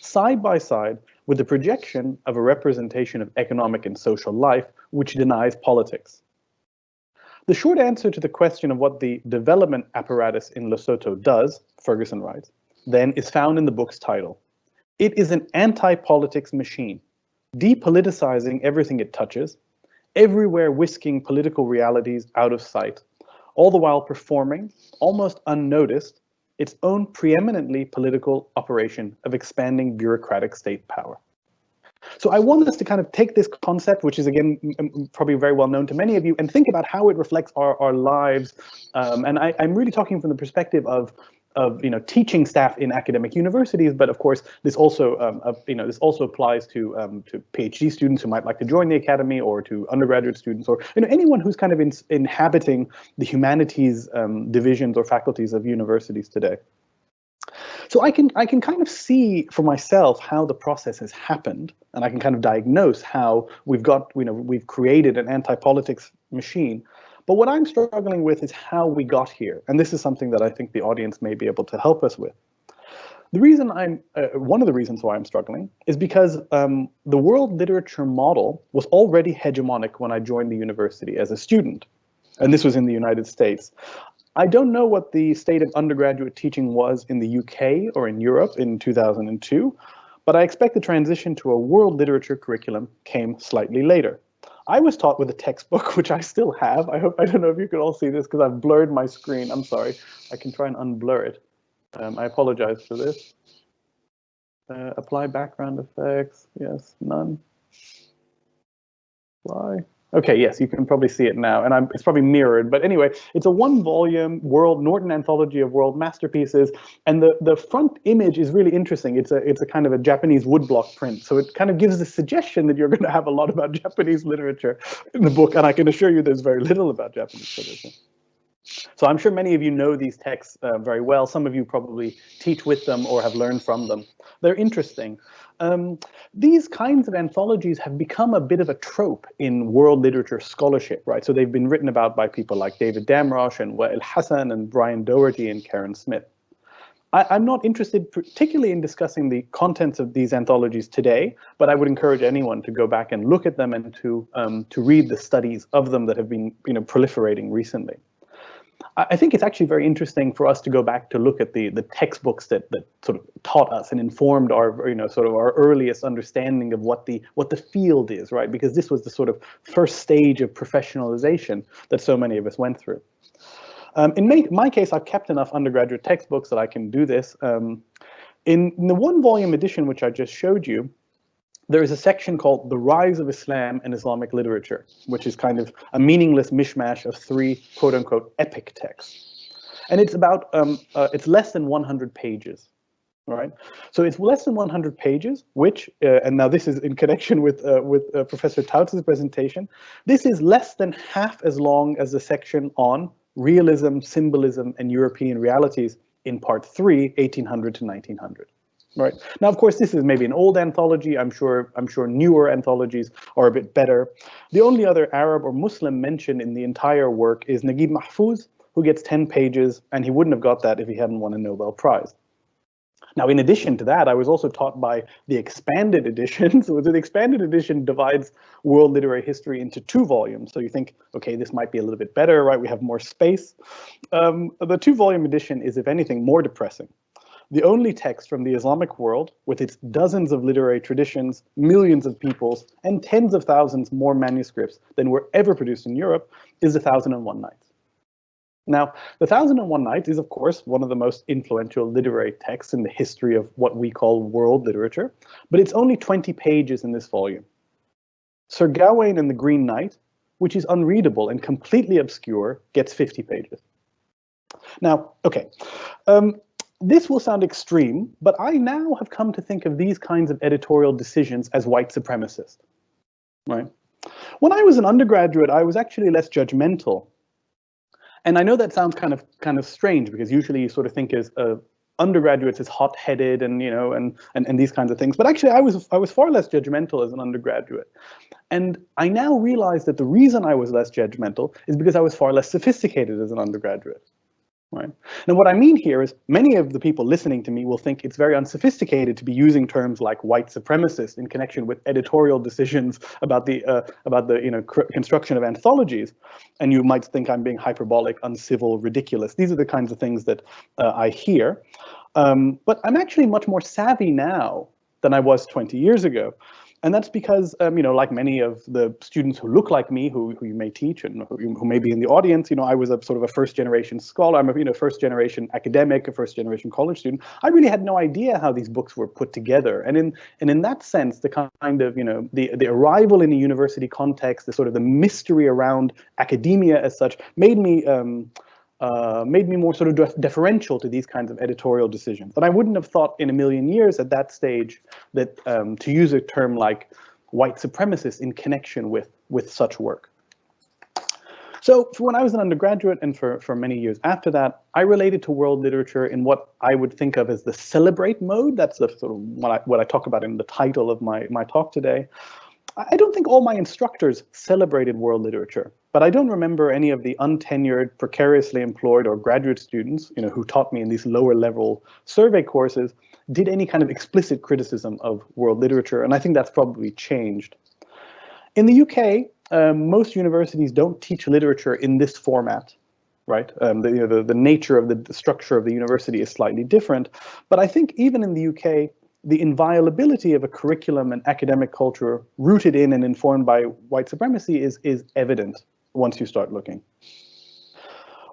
side by side with the projection of a representation of economic and social life which denies politics. The short answer to the question of what the development apparatus in Lesotho does, Ferguson writes, then is found in the book's title. It is an anti-politics machine, depoliticizing everything it touches, everywhere whisking political realities out of sight, all the while performing, almost unnoticed, its own preeminently political operation of expanding bureaucratic state power. So I want us to kind of take this concept, which is again probably very well known to many of you, and think about how it reflects our lives. And I'm really talking from the perspective of teaching staff in academic universities, but of course this also this also applies to PhD students who might like to join the academy, or to undergraduate students, or anyone who's kind of inhabiting the humanities divisions or faculties of universities today. So I can kind of see for myself how the process has happened, and I can kind of diagnose how we've created an anti-politics machine. But what I'm struggling with is how we got here, and this is something that I think the audience may be able to help us with. The reason one of the reasons why I'm struggling is because the world literature model was already hegemonic when I joined the university as a student, and this was in the United States. I don't know what the state of undergraduate teaching was in the UK or in Europe in 2002, but I expect the transition to a world literature curriculum came slightly later. I was taught with a textbook, which I still have. I don't know if you can all see this because I've blurred my screen. I'm sorry. I can try and unblur it. I apologize for this. Apply background effects. Yes, none. Apply. Okay, yes, you can probably see it now, and it's probably mirrored. But anyway, it's a one-volume Norton Anthology of World Masterpieces, and the front image is really interesting. It's a kind of a Japanese woodblock print, so it kind of gives the suggestion that you're going to have a lot about Japanese literature in the book, and I can assure you there's very little about Japanese literature. So I'm sure many of you know these texts very well. Some of you probably teach with them or have learned from them. They're interesting. These kinds of anthologies have become a bit of a trope in world literature scholarship, right? So they've been written about by people like David Damrosch and Wael Hassan and Brian Doherty and Karen Smith. I'm not interested particularly in discussing the contents of these anthologies today, but I would encourage anyone to go back and look at them and to read the studies of them that have been proliferating recently. I think it's actually very interesting for us to go back to look at the textbooks that sort of taught us and informed our sort of our earliest understanding of what the field is, right? Because this was the sort of first stage of professionalization that so many of us went through. In my case, I've kept enough undergraduate textbooks that I can do this. In the one-volume edition, which I just showed you, there is a section called The Rise of Islam and Islamic Literature, which is kind of a meaningless mishmash of 3 quote-unquote epic texts. And it's about, it's less than 100 pages, right? So it's less than 100 pages, which, and now this is in connection with Professor Tautz's presentation, this is less than half as long as the section on realism, symbolism, and European realities in part 3, 1800 to 1900. Right. Now, of course, this is maybe an old anthology. I'm sure newer anthologies are a bit better. The only other Arab or Muslim mentioned in the entire work is Naguib Mahfouz, who gets 10 pages, and he wouldn't have got that if he hadn't won a Nobel Prize. Now, in addition to that, I was also taught by the expanded edition. So the expanded edition divides world literary history into 2 volumes. So you think, okay, this might be a little bit better, right? We have more space. The 2-volume edition is, if anything, more depressing. The only text from the Islamic world, with its dozens of literary traditions, millions of peoples, and tens of thousands more manuscripts than were ever produced in Europe, is The 1001 Nights. Now, The 1001 Nights is, of course, one of the most influential literary texts in the history of what we call world literature, but it's only 20 pages in this volume. Sir Gawain and the Green Knight, which is unreadable and completely obscure, gets 50 pages. Now, okay. This will sound extreme, but I now have come to think of these kinds of editorial decisions as white supremacist, right? When I was an undergraduate, I was actually less judgmental. And I know that sounds kind of strange, because usually you sort of think as undergraduates as hot-headed and, you know, and these kinds of things. But actually, I was far less judgmental as an undergraduate. And I now realize that the reason I was less judgmental is because I was far less sophisticated as an undergraduate. Right. Now, what I mean here is many of the people listening to me will think it's very unsophisticated to be using terms like white supremacist in connection with editorial decisions about the construction of anthologies, and you might think I'm being hyperbolic, uncivil, ridiculous. These are the kinds of things that I hear, but I'm actually much more savvy now than I was 20 years ago. And that's because, like many of the students who look like me, who you may teach and who may be in the audience, I was a sort of a first-generation scholar. I'm a first-generation academic, a first-generation college student. I really had no idea how these books were put together. And in that sense, the kind of, the arrival in a university context, the sort of the mystery around academia as such, made me more sort of deferential to these kinds of editorial decisions. And I wouldn't have thought in a million years at that stage that to use a term like white supremacist in connection with such work. So for when I was an undergraduate and for many years after that, I related to world literature in what I would think of as the celebrate mode. That's the sort of what I talk about in the title of my talk today. I don't think all my instructors celebrated world literature, but I don't remember any of the untenured, precariously employed or graduate students, who taught me in these lower level survey courses, did any kind of explicit criticism of world literature, and I think that's probably changed. In the UK, most universities don't teach literature in this format, right? The nature of the structure of the university is slightly different, but I think even in the UK, the inviolability of a curriculum and academic culture rooted in and informed by white supremacy is evident once you start looking.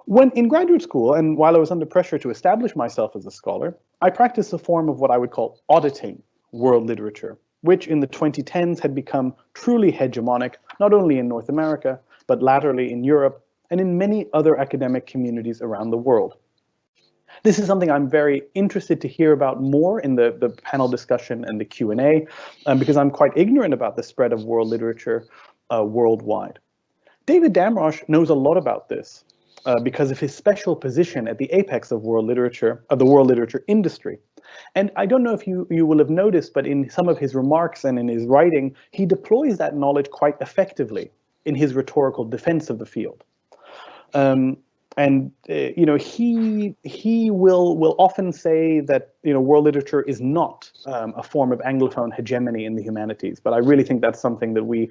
When in graduate school, and while I was under pressure to establish myself as a scholar, I practiced a form of what I would call auditing world literature, which in the 2010s had become truly hegemonic, not only in North America, but latterly in Europe and in many other academic communities around the world. This is something I'm very interested to hear about more in the panel discussion and the Q&A, because I'm quite ignorant about the spread of world literature worldwide. David Damrosch knows a lot about this because of his special position at the apex of world literature, of the world literature industry. And I don't know if you will have noticed, but in some of his remarks and in his writing, he deploys that knowledge quite effectively in his rhetorical defense of the field. He will often say that world literature is not a form of Anglophone hegemony in the humanities, but I really think that's something that we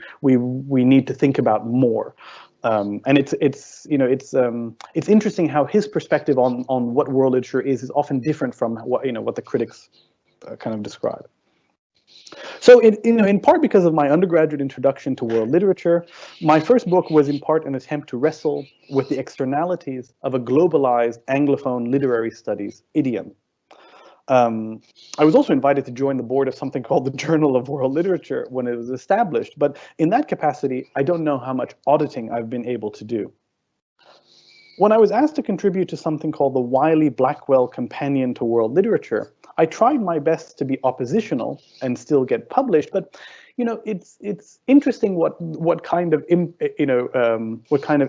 need to think about more. And it's interesting how his perspective on what world literature is often different from what the critics kind of describe. So in part because of my undergraduate introduction to world literature, my first book was in part an attempt to wrestle with the externalities of a globalized Anglophone literary studies idiom. I was also invited to join the board of something called the Journal of World Literature when it was established, but in that capacity, I don't know how much auditing I've been able to do. When I was asked to contribute to something called the Wiley-Blackwell Companion to World Literature, I tried my best to be oppositional and still get published, but it's interesting what kind of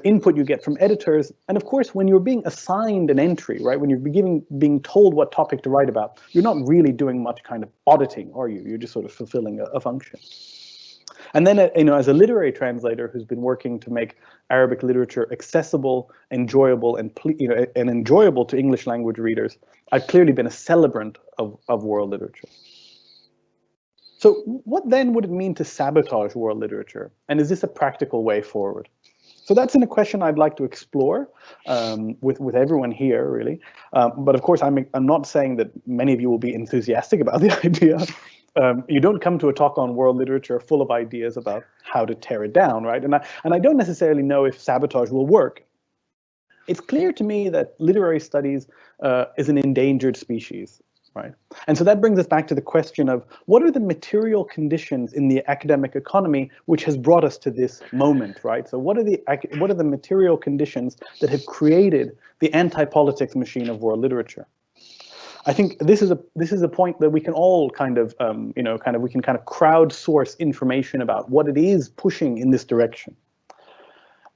input you get from editors, and of course when you're being assigned an entry, right, when you're being told what topic to write about, you're not really doing much kind of auditing, are you? You're just sort of fulfilling a function. And then, as a literary translator who's been working to make Arabic literature accessible, enjoyable, and enjoyable to English language readers, I've clearly been a celebrant of world literature. So what then would it mean to sabotage world literature? And is this a practical way forward? So that's a question I'd like to explore with everyone here, really. But of course, I'm not saying that many of you will be enthusiastic about the idea. You don't come to a talk on world literature full of ideas about how to tear it down, right? And I don't necessarily know if sabotage will work. It's clear to me that literary studies is an endangered species, right? And so that brings us back to the question of what are the material conditions in the academic economy which has brought us to this moment, right? So what are the material conditions that have created the anti-politics machine of world literature? I think this is a point that we can all kind of crowdsource information about what it is pushing in this direction.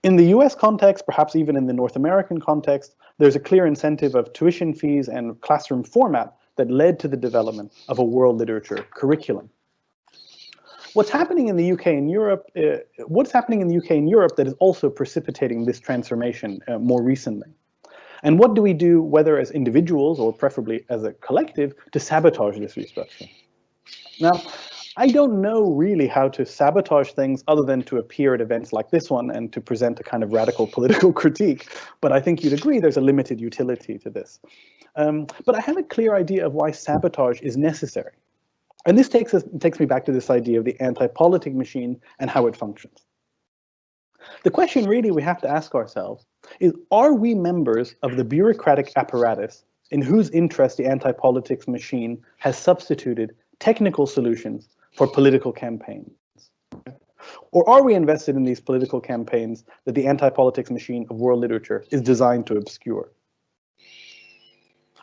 In the US context, perhaps even in the North American context, there's a clear incentive of tuition fees and classroom format that led to the development of a world literature curriculum. What's happening in the UK and Europe, that is also precipitating this transformation more recently? And what do we do, whether as individuals or preferably as a collective, to sabotage this restructuring? Now, I don't know really how to sabotage things other than to appear at events like this one and to present a kind of radical political critique, but I think you'd agree there's a limited utility to this. But I have a clear idea of why sabotage is necessary. And this takes me back to this idea of the anti-politic machine and how it functions. The question really we have to ask ourselves is, are we members of the bureaucratic apparatus in whose interest the anti-politics machine has substituted technical solutions for political campaigns? Or are we invested in these political campaigns that the anti-politics machine of world literature is designed to obscure?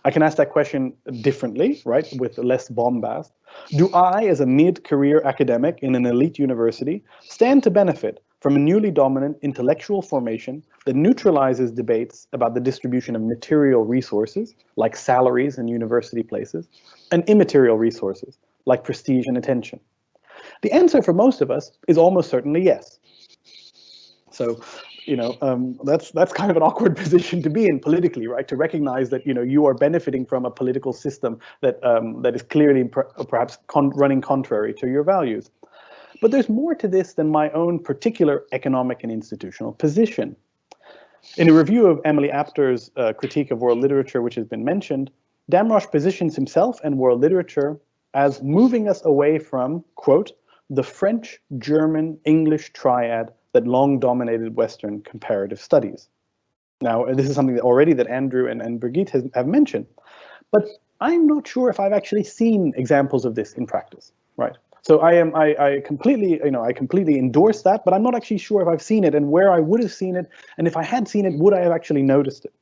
I can ask that question differently, right, with less bombast. Do I, as a mid-career academic in an elite university, stand to benefit from a newly dominant intellectual formation that neutralizes debates about the distribution of material resources, like salaries and university places, and immaterial resources, like prestige and attention? The answer for most of us is almost certainly yes. So, that's kind of an awkward position to be in politically, right? To recognize that you are benefiting from a political system that is clearly perhaps running contrary to your values. But there's more to this than my own particular economic and institutional position. In a review of Emily Apter's critique of world literature, which has been mentioned, Damrosch positions himself and world literature as moving us away from, quote, the French, German, English triad that long dominated Western comparative studies. Now, this is something that Andrew and Brigitte have mentioned, but I'm not sure if I've actually seen examples of this in practice, right? So I completely endorse that, but I'm not actually sure if I've seen it and where I would have seen it, and if I had seen it, would I have actually noticed it?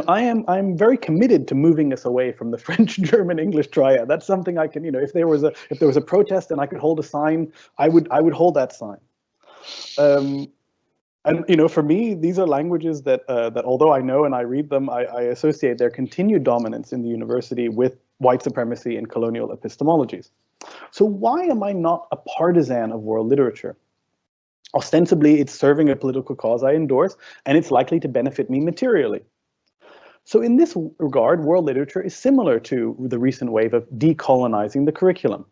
I'm very committed to moving us away from the French, German, English triad. That's something I can, if there was a protest and I could hold a sign, I would hold that sign. And for me, these are languages that although I know and I read them, I associate their continued dominance in the university with white supremacy and colonial epistemologies. So why am I not a partisan of world literature? Ostensibly, it's serving a political cause I endorse, and it's likely to benefit me materially. So in this regard, world literature is similar to the recent wave of decolonizing the curriculum.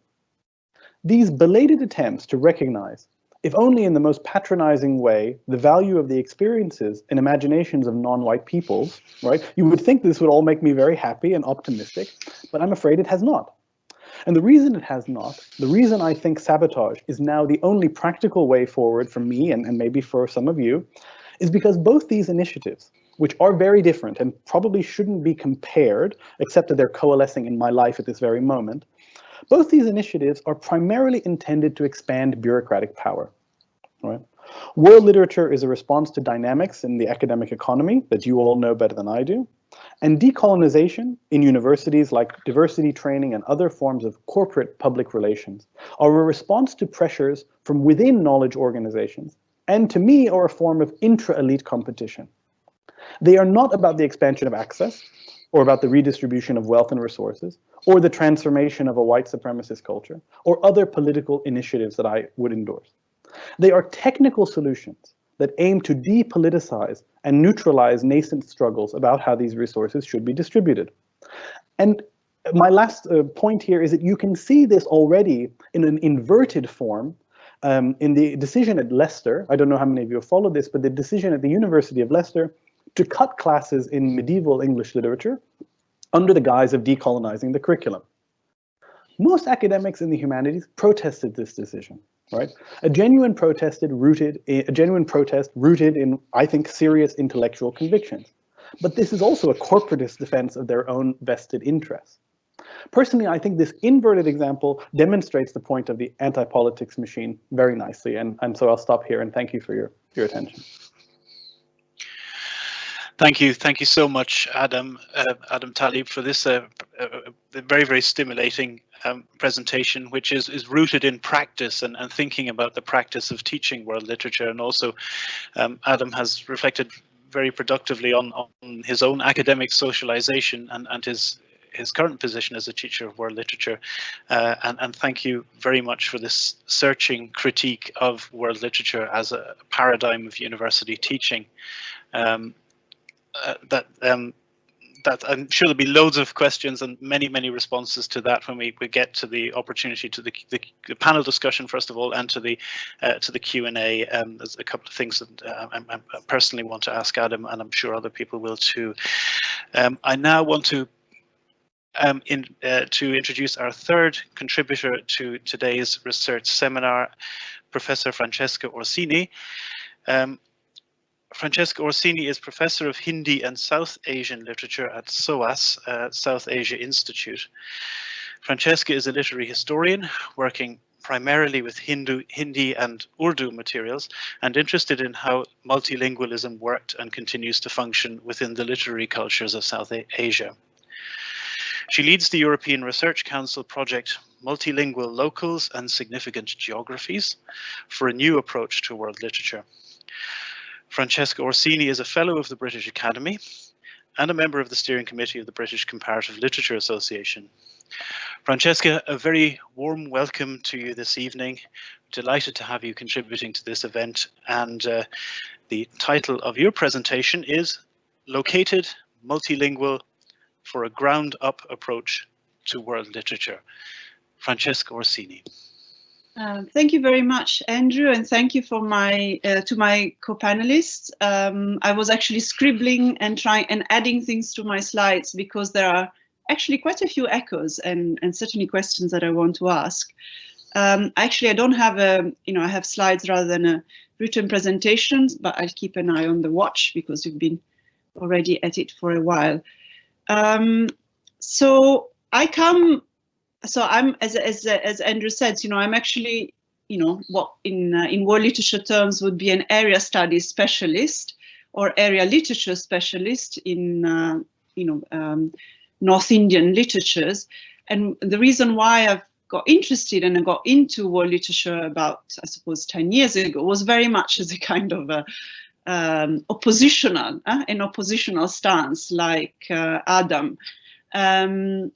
These belated attempts to recognize, if only in the most patronizing way, the value of the experiences and imaginations of non-white peoples, right? You would think this would all make me very happy and optimistic, but I'm afraid it has not. And the reason it has not, the reason I think sabotage is now the only practical way forward for me and maybe for some of you, is because both these initiatives, which are very different and probably shouldn't be compared, except that they're coalescing in my life at this very moment, both these initiatives are primarily intended to expand bureaucratic power. Right? World literature is a response to dynamics in the academic economy that you all know better than I do. And decolonization in universities, like diversity training and other forms of corporate public relations, are a response to pressures from within knowledge organizations, and to me are a form of intra-elite competition. They are not about the expansion of access, or about the redistribution of wealth and resources, or the transformation of a white supremacist culture, or other political initiatives that I would endorse. They are technical solutions that aim to depoliticize and neutralize nascent struggles about how these resources should be distributed. And my last point here is that you can see this already in an inverted form in the decision at Leicester. I don't know how many of you have followed this, but the decision at the University of Leicester to cut classes in medieval English literature under the guise of decolonizing the curriculum. Most academics in the humanities protested this decision, right? A genuine protest rooted in, I think, serious intellectual convictions. But this is also a corporatist defense of their own vested interests. Personally, I think this inverted example demonstrates the point of the anti-politics machine very nicely, and so I'll stop here and thank you for your attention. Thank you so much, Adam Talib, for this very, very stimulating presentation, which is rooted in practice and thinking about the practice of teaching world literature. And also, Adam has reflected very productively on his own academic socialization and his current position as a teacher of world literature. And thank you very much for this searching critique of world literature as a paradigm of university teaching. That I'm sure there'll be loads of questions and many responses to that when we get to the opportunity to the panel discussion first of all, and to the Q&A. There's a couple of things that I personally want to ask Adam, and I'm sure other people will too. I now want to introduce our third contributor to today's research seminar, Professor Francesca Orsini. Francesca Orsini is Professor of Hindi and South Asian Literature at SOAS, South Asia Institute. Francesca is a literary historian working primarily with Hindi and Urdu materials, and interested in how multilingualism worked and continues to function within the literary cultures of South Asia. She leads the European Research Council project Multilingual Locals and Significant Geographies for a new approach to world literature. Francesca Orsini is a Fellow of the British Academy and a member of the Steering Committee of the British Comparative Literature Association. Francesca, a very warm welcome to you this evening. Delighted to have you contributing to this event, and the title of your presentation is Located, Multilingual for a Ground-Up Approach to World Literature. Francesca Orsini. Thank you very much, Andrew, and thank you for to my co-panelists. I was actually scribbling and adding things to my slides because there are actually quite a few echoes and certainly questions that I want to ask. Actually, I don't have I have slides rather than a written presentation, but I'll keep an eye on the watch because you've been already at it for a while. So I'm, as Andrew said, I'm actually, what in world literature terms would be an area studies specialist or area literature specialist in, North Indian literatures. And the reason why I've got interested and I got into world literature about, I suppose, 10 years ago was very much as a kind of an oppositional stance like Adam. And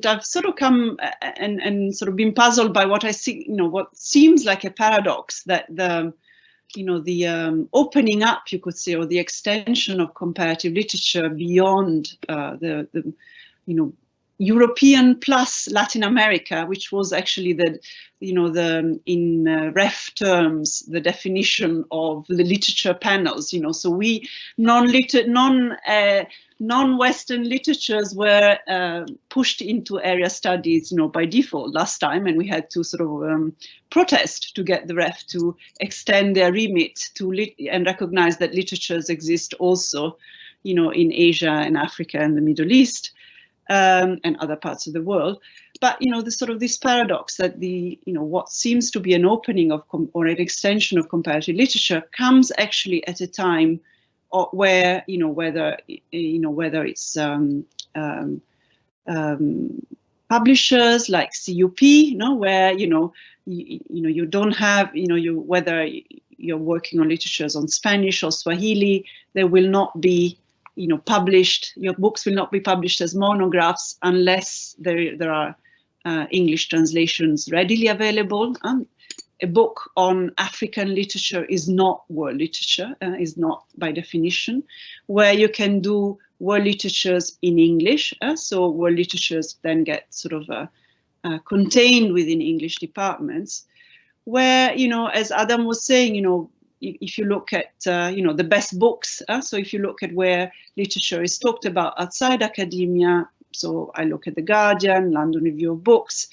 I've sort of come and sort of been puzzled by what I see, what seems like a paradox, that the opening up, you could say, or the extension of comparative literature beyond the European plus Latin America, which was actually in ref terms, the definition of the literature panels, so we non-Western literatures were pushed into area studies, by default last time, and we had to sort of protest to get the ref to extend their remit and recognize that literatures exist also, in Asia and Africa and the Middle East. And other parts of the world, but the sort of this paradox that what seems to be an opening of or an extension of comparative literature comes actually at a time where whether it's publishers like CUP, where you don't have whether you're working on literatures on Spanish or Swahili, there will not be published, your books will not be published as monographs unless there are English translations readily available. A book on African literature is not world literature, is not by definition, where you can do world literatures in English. So world literatures then get sort of contained within English departments, where, as Adam was saying, if you look at, the best books, so if you look at where literature is talked about outside academia, so I look at The Guardian, London Review of Books,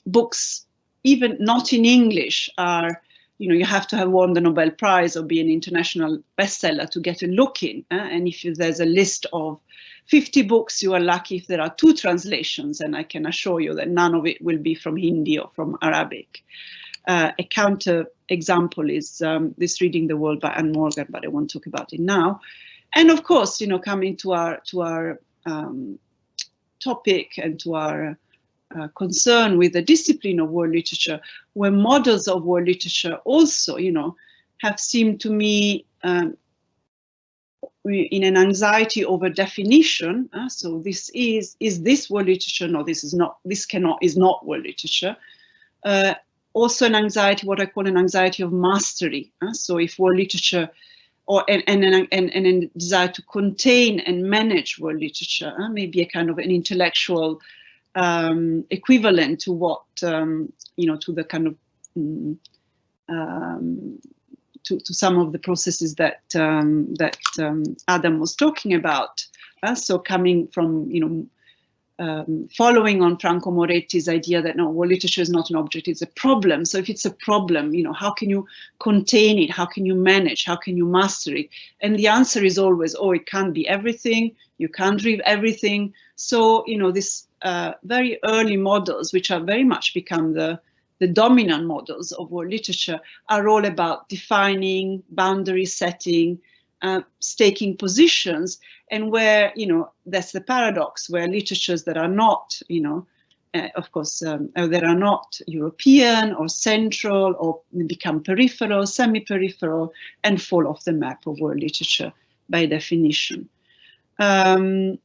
books even not in English are, you have to have won the Nobel Prize or be an international bestseller to get a look in. And if there's a list of 50 books, you are lucky if there are 2 translations, and I can assure you that none of it will be from Hindi or from Arabic. A counter example is this Reading the World by Anne Morgan, but I won't talk about it now. And of course, you know, coming to our topic and to our concern with the discipline of world literature, where models of world literature also, you know, have seemed to me in an anxiety over definition. So this is this world literature? No, this is not. This is not world literature. Also an anxiety, what I call an anxiety of mastery. So if world literature, or and a desire to contain and manage world literature, maybe a kind of an intellectual equivalent to what you know, to the kind of to some of the processes that Adam was talking about. So coming from, you know, following on Franco Moretti's idea that no, world literature is not an object, it's a problem. So if it's a problem, you know, how can you contain it? How can you manage? How can you master it? And the answer is always, oh, it can't be everything. You can't read everything. So, you know, this very early models, which are very much become the dominant models of world literature, are all about defining, boundary setting, staking positions, and where, you know, that's the paradox, where literatures that are not, you know, of course, that are not European or central, or become peripheral, semi-peripheral, and fall off the map of world literature by definition. And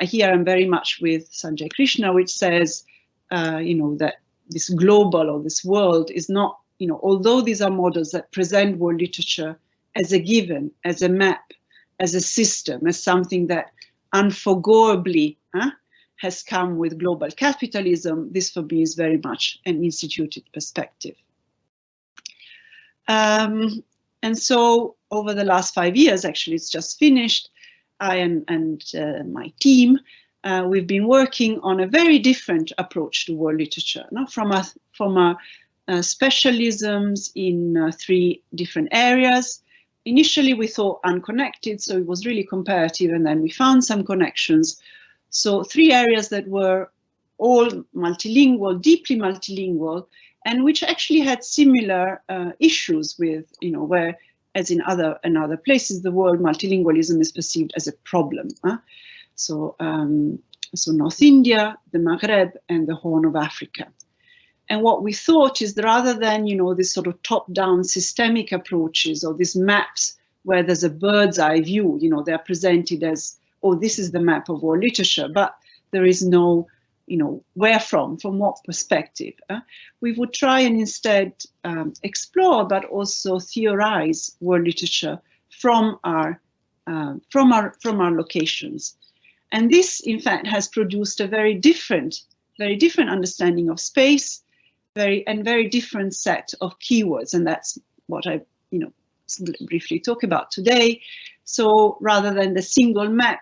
here I'm very much with Sanjay Krishna, which says, you know, that this global or this world is not, you know, although these are models that present world literature as a given, as a map, as a system, as something that unforgoably has come with global capitalism, this for me is very much an instituted perspective. And so over the last 5 years, actually it's just finished, I and my team, we've been working on a very different approach to world literature, from our specialisms in 3 different areas. Initially, we thought unconnected, so it was really comparative, and then we found some connections. So 3 areas that were all multilingual, deeply multilingual, and which actually had similar issues with, you know, where, as in other places, the word multilingualism is perceived as a problem. So North India, the Maghreb, and the Horn of Africa. And what we thought is that rather than, you know, this sort of top-down systemic approaches or these maps where there's a bird's eye view, you know, they're presented as, oh, this is the map of world literature, but there is no, you know, where from what perspective. We would try and instead explore, but also theorize world literature from our locations. And this, in fact, has produced a very different understanding of space, very different set of keywords, and that's what I, you know, briefly talk about today. So rather than the single map,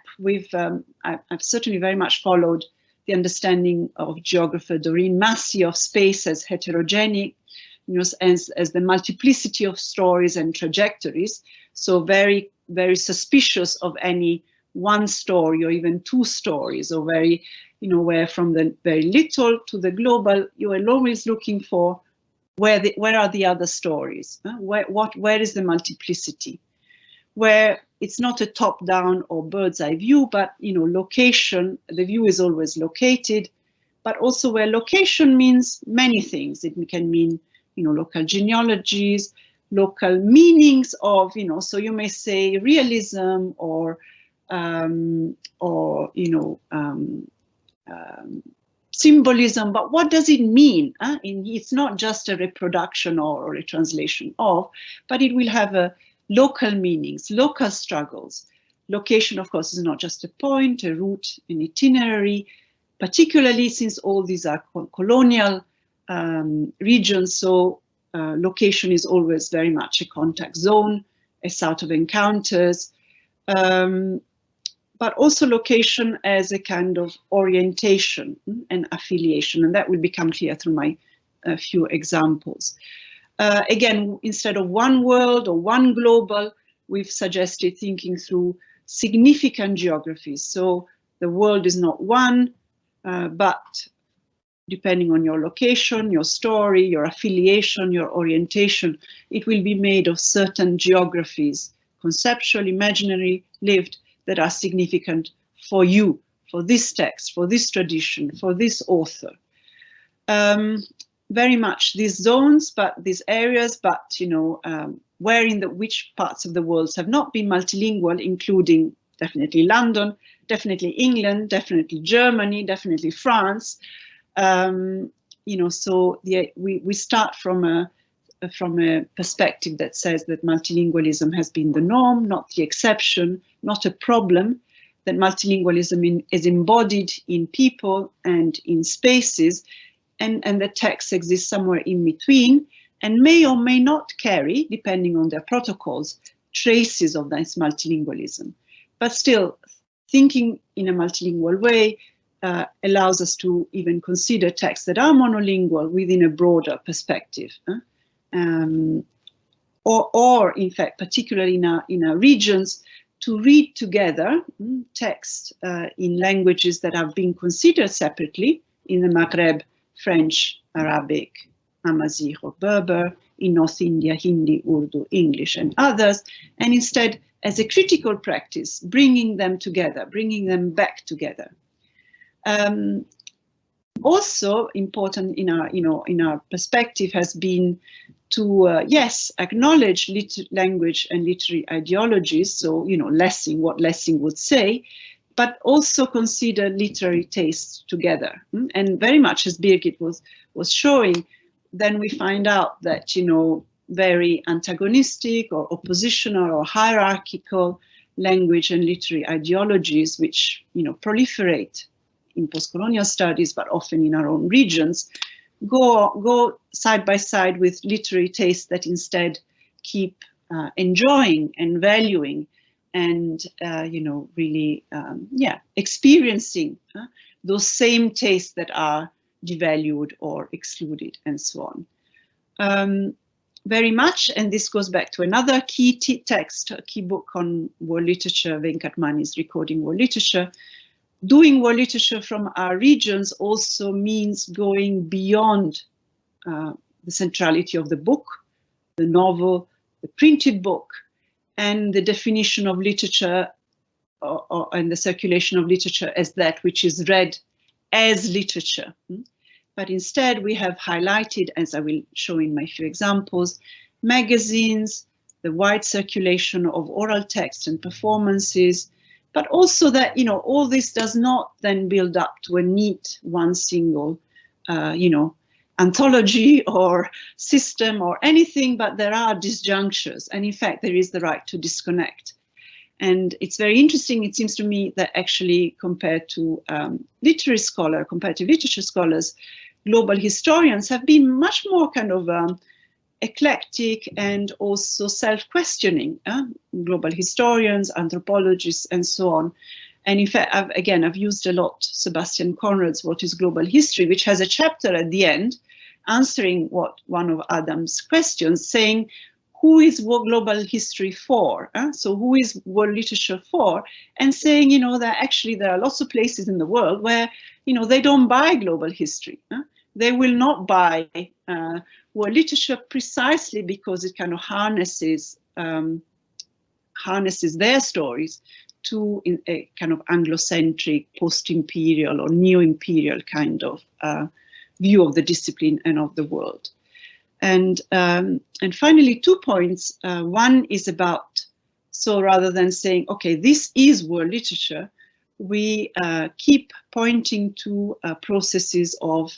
I've certainly very much followed the understanding of geographer Doreen Massey of space as heterogenic, you know, as the multiplicity of stories and trajectories. So very, very suspicious of any one story or even 2 stories, or very, you know, where from the very little to the global, you are always looking for where are the other stories? Where is the multiplicity? Where it's not a top-down or bird's eye view, but, you know, location, the view is always located, but also where location means many things. It can mean, you know, local genealogies, local meanings of, you know, so you may say realism or you know, symbolism, but what does it mean? It's not just a reproduction or a translation of, but it will have local meanings, local struggles. Location, of course, is not just a point, a route, an itinerary, particularly since all these are colonial regions, so location is always very much a contact zone, a site of encounters, but also location as a kind of orientation and affiliation, and that will become clear through my few examples. Again, instead of one world or one global, we've suggested thinking through significant geographies. So the world is not one, but depending on your location, your story, your affiliation, your orientation, it will be made of certain geographies, conceptual, imaginary, lived, that are significant for you, for this text, for this tradition, for this author. Very much these zones, but these areas, but where in which parts of the world have not been multilingual, including definitely London, definitely England, definitely Germany, definitely France. So we start from a perspective that says that multilingualism has been the norm, not the exception, not a problem, that multilingualism is embodied in people and in spaces, and the text exists somewhere in between, and may or may not carry, depending on their protocols, traces of this multilingualism. But still, thinking in a multilingual way allows us to even consider texts that are monolingual within a broader perspective. Or in fact, particularly in our regions, to read together texts in languages that have been considered separately, in the Maghreb, French, Arabic, Amazigh or Berber, in North India, Hindi, Urdu, English, and others, and instead, as a critical practice, bringing them together, bringing them back together. Also important in our perspective has been to yes, acknowledge language and literary ideologies. So Lessing, what Lessing would say, but also consider literary tastes together. And very much as Birgit was showing, then we find out that very antagonistic or oppositional or hierarchical language and literary ideologies, which proliferate in postcolonial studies, but often in our own regions, go side by side with literary tastes that instead keep enjoying and valuing and really experiencing those same tastes that are devalued or excluded, and so on. Very much, and this goes back to another key text, a key book on world literature, Venkat Mani's Recording World Literature. Doing world literature from our regions also means going beyond the centrality of the book, the novel, the printed book, and the definition of literature and the circulation of literature as that which is read as literature. But instead we have highlighted, as I will show in my few examples, magazines, the wide circulation of oral text and performances, but also that, all this does not then build up to a neat, one single, anthology or system or anything, but there are disjunctures. And in fact, there is the right to disconnect. And it's very interesting, it seems to me, that actually compared to comparative literature scholars, global historians have been much more kind of eclectic and also self-questioning, global historians, anthropologists, and so on. And in fact, I've used a lot Sebastian Conrad's What is Global History, which has a chapter at the end answering one of Adam's questions, saying, who is global history for? So who is world literature for? And saying, that actually there are lots of places in the world where, they don't buy global history. They will not buy world literature precisely because it kind of harnesses their stories to a kind of Anglocentric, post-imperial or neo-imperial kind of view of the discipline and of the world. And finally, 2 points. One is about, so rather than saying, okay, this is world literature, we keep pointing to processes of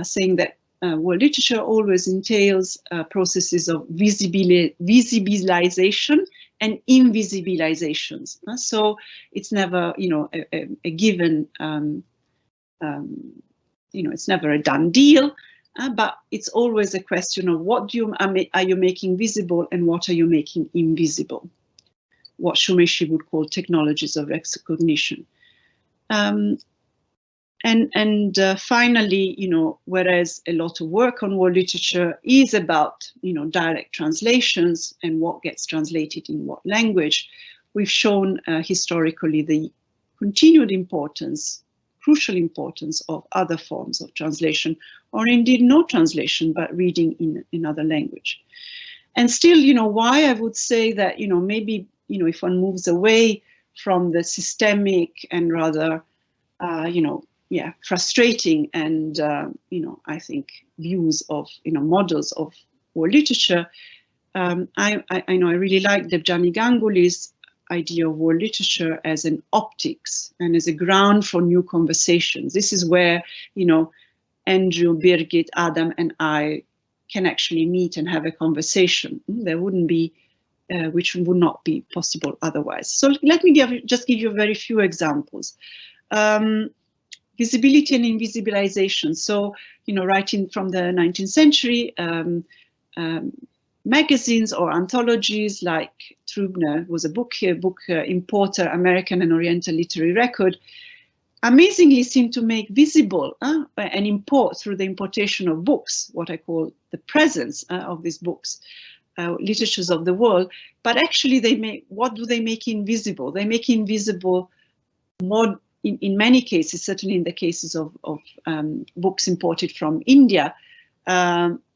saying that world literature always entails processes of visibilization and invisibilizations. So it's never, a given, it's never a done deal. But it's always a question of what are you making visible and what are you making invisible? What Shumeishi would call technologies of recognition. Finally, whereas a lot of work on world literature is about, direct translations and what gets translated in what language, we've shown historically the continued importance crucial importance of other forms of translation, or indeed no translation, but reading in another language. And still, you know, why I would say that, you know, maybe, you know, if one moves away from the systemic and rather, you know, yeah, frustrating and, you know, I think views of, you know, models of world literature, I know I really like Debjani Ganguly's idea of world literature as an optics and as a ground for new conversations. This is where, you know, Andrew, Birgit, Adam, and I can actually meet and have a conversation. There wouldn't be, which would not be possible otherwise. So let me just give you a very few examples. Visibility and invisibilization. So, you know, writing from the 19th century, magazines or anthologies like Trübner was a book importer, American and Oriental Literary Record, amazingly seem to make visible and import through the importation of books, what I call the presence of these books, literatures of the world. But actually, they make, what do they make invisible? They make invisible more, in many cases, certainly in the cases of books imported from India,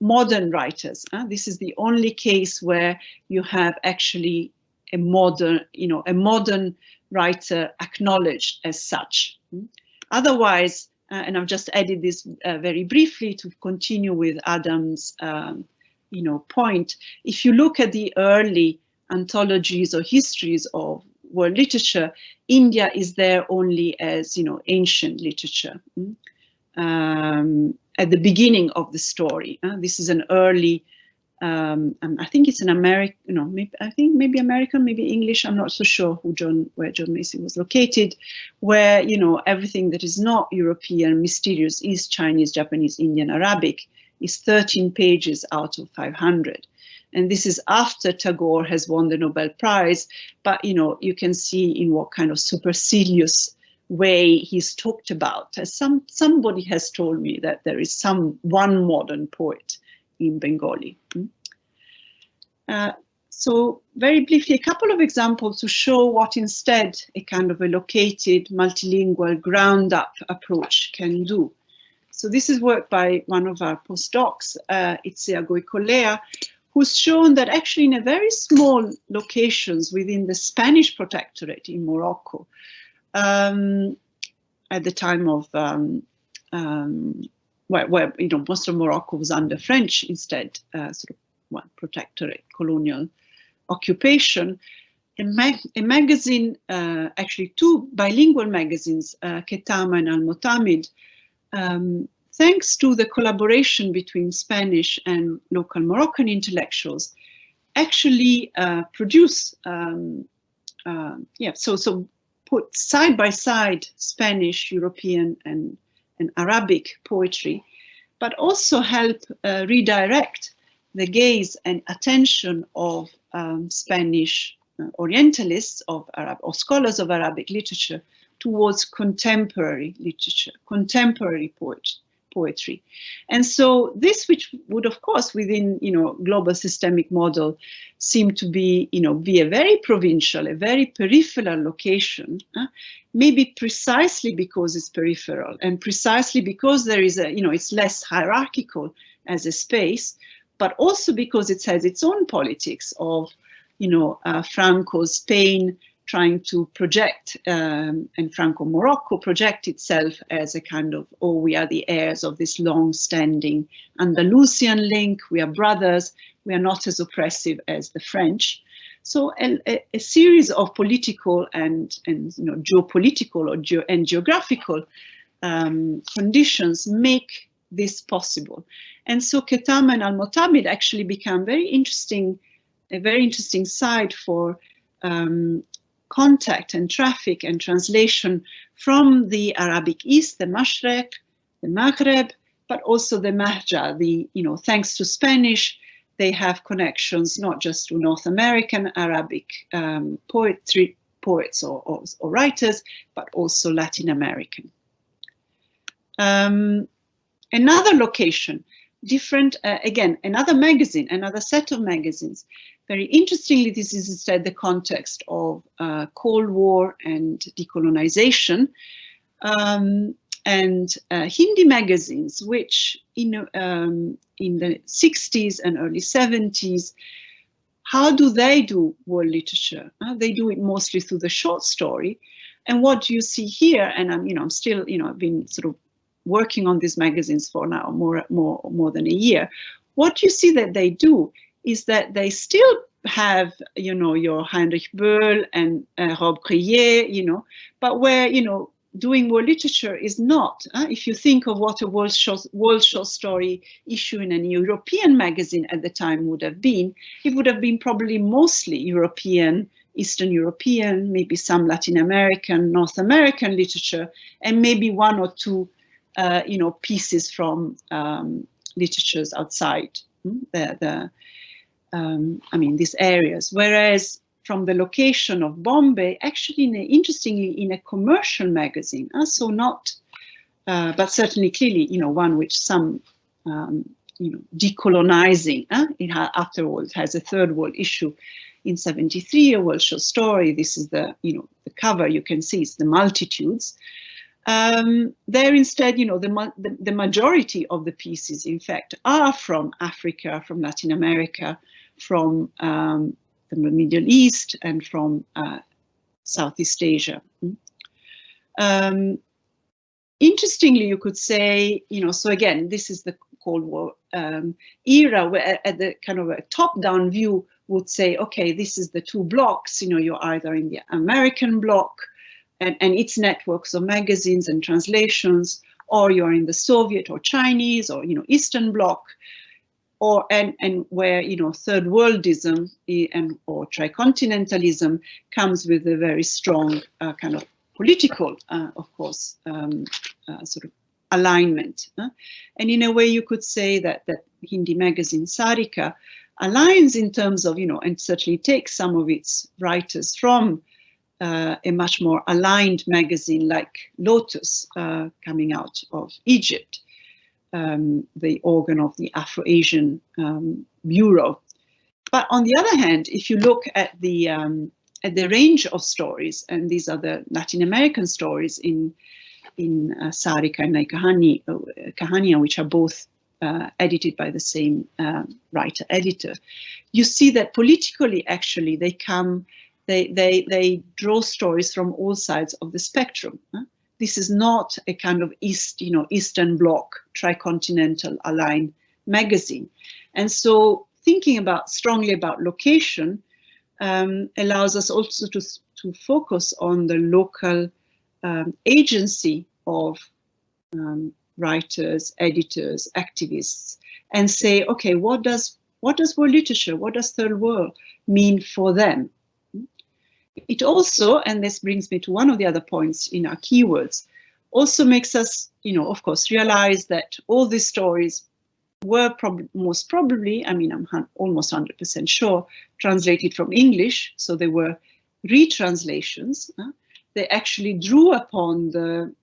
modern writers. This is the only case where you have actually a modern, you know, a modern writer acknowledged as such. Otherwise, and I've just added this very briefly to continue with Adam's, you know, point. If you look at the early anthologies or histories of world literature, India is there only as, you know, ancient literature. At the beginning of the story, this is an early. I think it's an American, you know, maybe American, maybe English. I'm not so sure where John Macy was located, where, you know, everything that is not European, mysterious, is Chinese, Japanese, Indian, Arabic, is 13 pages out of 500. And this is after Tagore has won the Nobel Prize, but, you know, you can see in what kind of supercilious way he's talked about. As somebody has told me that there is one modern poet in Bengali. So very briefly, a couple of examples to show what instead a kind of a located, multilingual, ground-up approach can do. So this is work by one of our postdocs, Itzia Goicolea, who's shown that actually in a very small locations within the Spanish protectorate in Morocco, at the time of where you know, most of Morocco was under French instead, sort of protectorate, colonial occupation. A magazine, actually two bilingual magazines, Ketama and Al-Motamid, thanks to the collaboration between Spanish and local Moroccan intellectuals, actually produce, so put side by side Spanish, European, and Arabic poetry, but also help redirect the gaze and attention of Spanish Orientalists of Arab or scholars of Arabic literature towards contemporary literature, contemporary poetry. And so this, which would of course within, you know, global systemic model seem to be, you know, be a very provincial, a very peripheral location, maybe precisely because it's peripheral and precisely because there is a, you know, it's less hierarchical as a space, but also because it has its own politics of, you know, Franco's Spain trying to project, and Franco-Morocco project itself as a kind of, oh, we are the heirs of this long-standing Andalusian link, we are brothers, we are not as oppressive as the French. So a series of political and you know, geopolitical and geographical conditions make this possible. And so Ketama and Al-Motamid actually become a very interesting site for contact and traffic and translation from the Arabic East, the Mashreq, the Maghreb, but also the Mahja, you know, thanks to Spanish, they have connections not just to North American Arabic poets or writers, but also Latin American. Another location, different, again, another magazine, another set of magazines. Very interestingly, this is instead the context of Cold War and decolonization, and Hindi magazines, which in the 60s and early 70s, how do they do world literature? They do it mostly through the short story. And what you see here, and I'm still, I've been sort of working on these magazines for now more than a year. What you see that they do is that they still have, your Heinrich Böll and Rob Crier, but where, doing world literature is not. If you think of what a world short story issue in an European magazine at the time would have been, it would have been probably mostly European, Eastern European, maybe some Latin American, North American literature, and maybe one or two, pieces from literatures outside these areas. Whereas from the location of Bombay, actually, interestingly, in a commercial magazine, so not, but certainly clearly, one which some, decolonizing. It after all, it has a third world issue in '73, a world short story. This is the, the cover. You can see it's the multitudes. There instead, the majority of the pieces, in fact, are from Africa, from Latin America, from the Middle East, and from Southeast Asia. Interestingly, you could say, so again, this is the Cold War era, where at the kind of a top-down view would say, okay, this is the two blocks, you're either in the American bloc and its networks of magazines and translations, or you're in the Soviet or Chinese or, Eastern bloc, or and where, third worldism or tricontinentalism comes with a very strong kind of political, of course, sort of alignment. And in a way, you could say that Hindi magazine Sarika aligns in terms of, and certainly takes some of its writers from a much more aligned magazine like Lotus, coming out of Egypt, the organ of the Afro-Asian Bureau. But on the other hand, if you look at the range of stories, and these are the Latin American stories in Sarika and Kahania, which are both edited by the same writer-editor, you see that politically, actually, they draw stories from all sides of the spectrum. This is not a kind of Eastern Bloc, tricontinental aligned magazine. And so thinking strongly about location allows us also to focus on the local agency of writers, editors, activists, and say, okay, what does world literature, what does third world mean for them? It also, and this brings me to one of the other points in our keywords, also makes us, of course, realize that all these stories were most probably, I'm almost 100% sure, translated from English, so they were retranslations. They actually drew upon the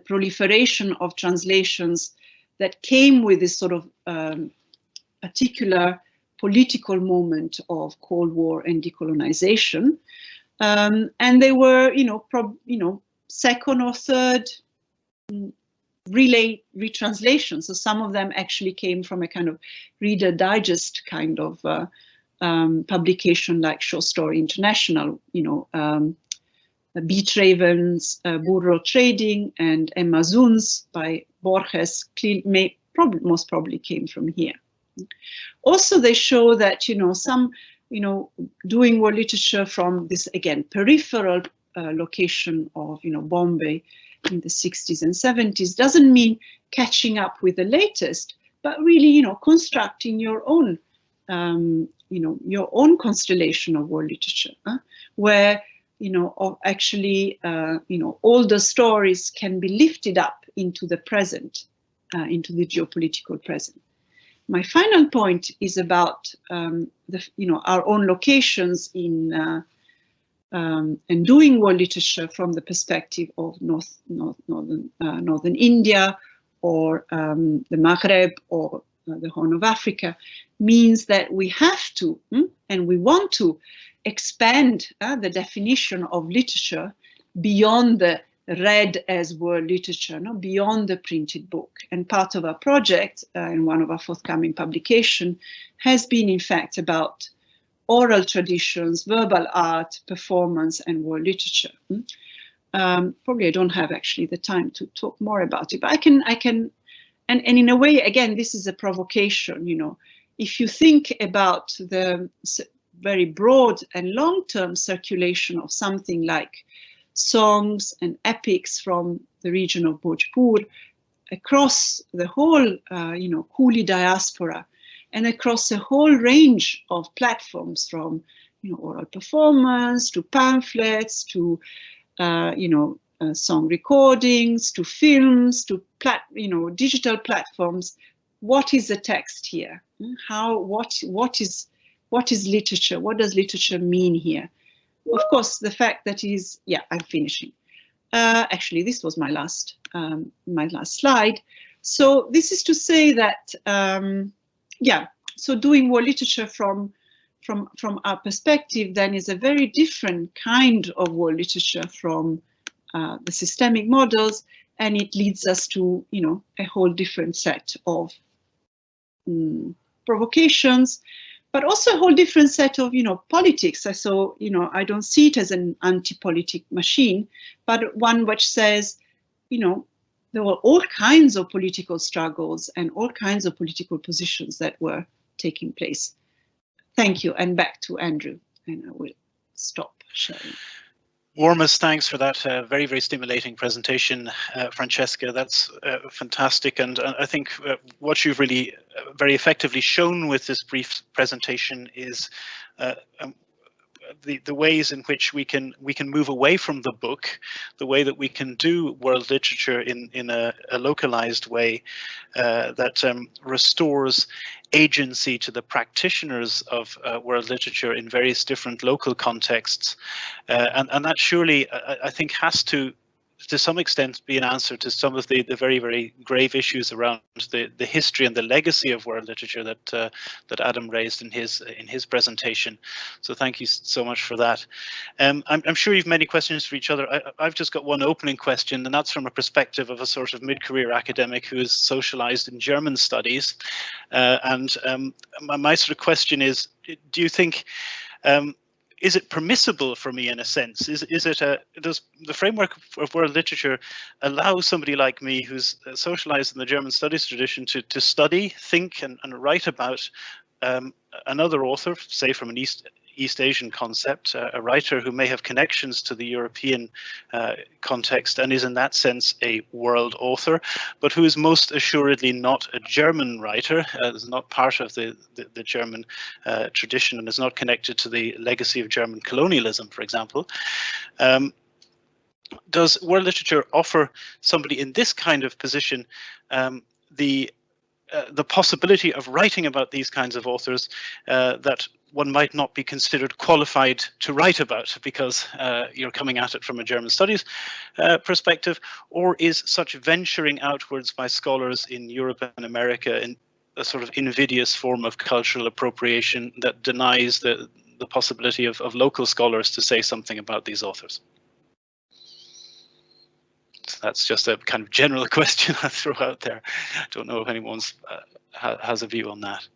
proliferation of translations that came with this sort of particular political moment of Cold War and decolonization, and they were, second or third relay retranslations. So some of them actually came from a kind of Reader Digest kind of publication like Short Story International, Beat Ravens, Burro Trading, and Emma Zuns by Borges most probably came from here. Also, they show that, some, doing world literature from this, again, peripheral location of, Bombay in the 60s and 70s doesn't mean catching up with the latest, but really, constructing your own, your own constellation of world literature, where, actually, older stories can be lifted up into the present, into the geopolitical present. My final point is about our own locations in and doing world literature from the perspective of northern India, or the Maghreb, or the Horn of Africa, means that we have to and we want to expand the definition of literature beyond the read as world literature, no, beyond the printed book. And part of our project, in one of our forthcoming publication, has been in fact about oral traditions, verbal art, performance, and world literature. Probably I don't have actually the time to talk more about it, but I can, and in a way, again, this is a provocation, you know, if you think about the very broad and long-term circulation of something like songs and epics from the region of Bhojpur across the whole, you know, Kuli diaspora, and across a whole range of platforms, from, you know, oral performance to pamphlets to, you know, song recordings to films to you know, digital platforms. What is the text here? What is literature? What does literature mean here? Of course, the fact that is, yeah, I'm finishing. Actually, this was my last slide. So this is to say that, yeah, so doing world literature from our perspective then is a very different kind of world literature from the systemic models, and it leads us to, you know, a whole different set of provocations, but also a whole different set of, you know, politics. So, you know, I don't see it as an anti-politic machine, but one which says, you know, there were all kinds of political struggles and all kinds of political positions that were taking place. Thank you, and back to Andrew, and I will stop sharing. Warmest thanks for that very, very stimulating presentation, Francesca. That's fantastic. And I think what you've really very effectively shown with this brief presentation is the ways in which we can move away from the book, the way that we can do world literature in a localized way that restores agency to the practitioners of world literature in various different local contexts, and that surely I think has to some extent be an answer to some of the very, very grave issues around the history and the legacy of world literature that Adam raised in his presentation. So thank you so much for that. I'm sure you've many questions for each other. I've just got one opening question, and that's from a perspective of a sort of mid-career academic who is socialized in German studies. My sort of question is, do you think is it permissible for me, in a sense? Does the framework of world literature allow somebody like me, who's socialized in the German studies tradition, to study, think, and write about another author, say from an East Asian concept, a writer who may have connections to the European context and is in that sense a world author, but who is most assuredly not a German writer, is not part of the German tradition, and is not connected to the legacy of German colonialism, for example. Does world literature offer somebody in this kind of position the possibility of writing about these kinds of authors that one might not be considered qualified to write about because you're coming at it from a German studies perspective? Or is such venturing outwards by scholars in Europe and America in a sort of invidious form of cultural appropriation that denies the possibility of local scholars to say something about these authors? So that's just a kind of general question I throw out there. I don't know if anyone's has a view on that.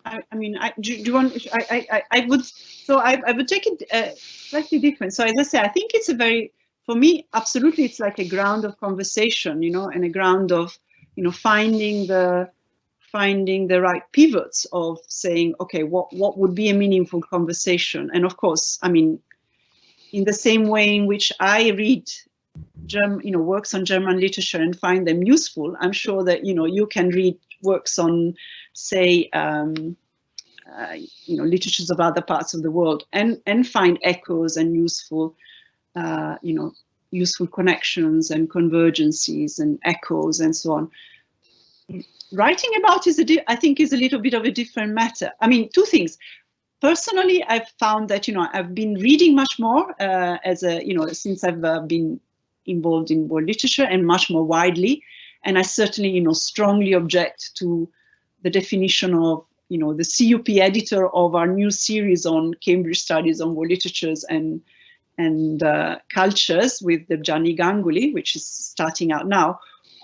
I mean, do you want? I would take it slightly different. So as I say, I think it's a very, for me, absolutely, it's like a ground of conversation, you know, and a ground of, you know, finding the right pivots of saying, okay, what would be a meaningful conversation? And of course, I mean, in the same way in which I read works on German literature and find them useful, I'm sure that, you know, you can read works on, say, literatures of other parts of the world and find echoes and useful, useful connections and convergencies and echoes and so on. Writing about I think is a little bit of a different matter. I mean, two things. Personally, I've found that, you know, I've been reading much more since I've been involved in world literature, and much more widely. And I certainly, you know, strongly object to the definition of, you know, the CUP editor of our new series on Cambridge Studies on World Literatures and cultures with the Gianni Ganguli, which is starting out now,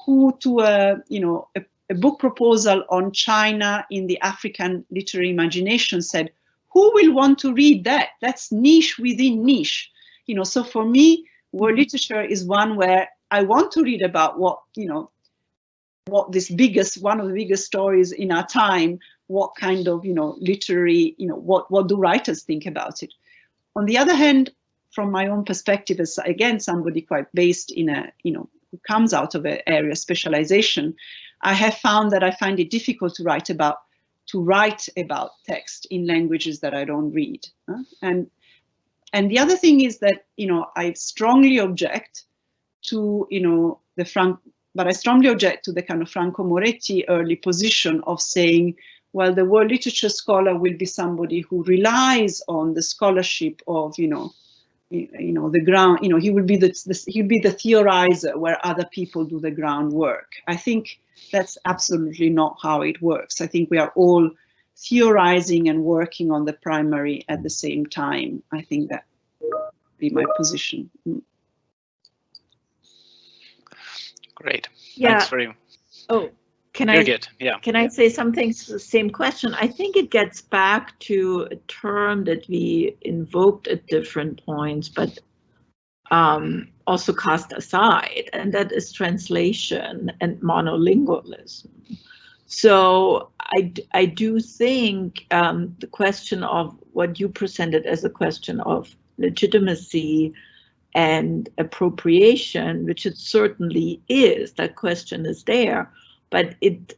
who to a book proposal on China in the African literary imagination said, who will want to read that? That's niche within niche. So for me, world literature is one where I want to read about what one of the biggest stories in our time, what kind of, literary, what do writers think about it? On the other hand, from my own perspective, as again, somebody quite based in a, who comes out of an area of specialization, I have found that I find it difficult to write about text in languages that I don't read. And the other thing is that, I strongly object to, but I strongly object to the kind of Franco Moretti early position of saying, well, the world literature scholar will be somebody who relies on the scholarship of, the ground, he will be he'll be the theorizer where other people do the groundwork. I think that's absolutely not how it works. I think we are all theorizing and working on the primary at the same time. I think that would be my position. Great. Yeah. Thanks very much. Oh, can I say something to the same question? I think it gets back to a term that we invoked at different points, but also cast aside, and that is translation and monolingualism. So I do think the question of what you presented as a question of legitimacy and appropriation, which it certainly is, that question is there, but it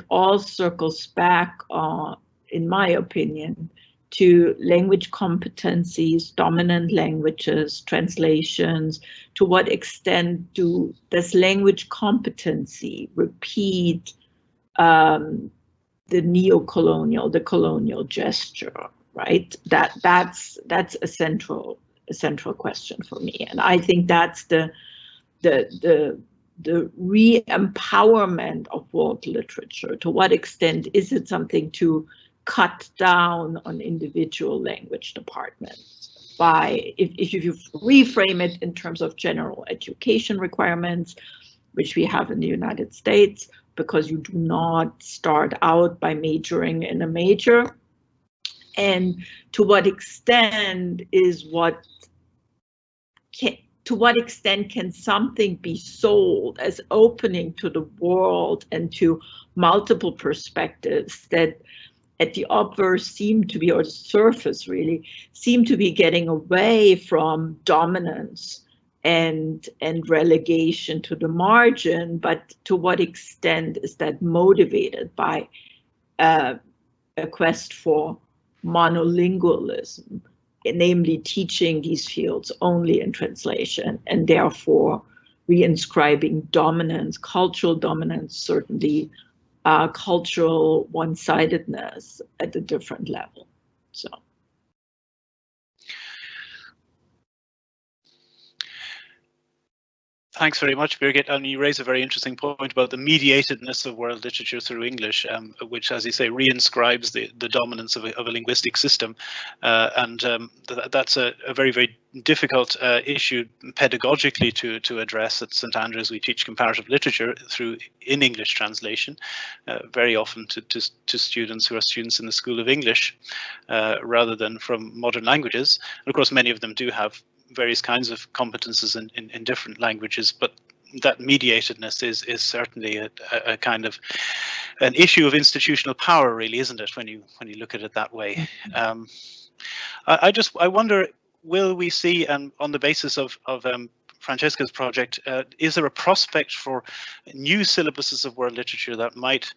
all circles back, in my opinion, to language competencies, dominant languages, translations. To what extent does language competency repeat the neo-colonial, the colonial gesture, right? That's a central question for me, and I think that's the re-empowerment of world literature. To what extent is it something to cut down on individual language departments by, if you reframe it in terms of general education requirements, which we have in the United States, because you do not start out by majoring in a major, and to what extent can something be sold as opening to the world and to multiple perspectives that at the obverse seem to be, or the surface really, seem to be getting away from dominance and relegation to the margin, but to what extent is that motivated by a quest for monolingualism, namely teaching these fields only in translation, and therefore reinscribing dominance, cultural dominance, certainly cultural one-sidedness at a different level. So. Thanks very much, Birgit. And you raise a very interesting point about the mediatedness of world literature through English, which, as you say, reinscribes the dominance of a linguistic system. That's a very, very difficult issue pedagogically to address. At St Andrews, we teach comparative literature in English translation, very often to students who are students in the School of English, rather than from modern languages. And of course, many of them do have various kinds of competences in different languages, but that mediatedness is certainly a kind of an issue of institutional power, really, isn't it, when you look at it that way? I wonder, will we see, on the basis of Francesca's project, is there a prospect for new syllabuses of world literature that might,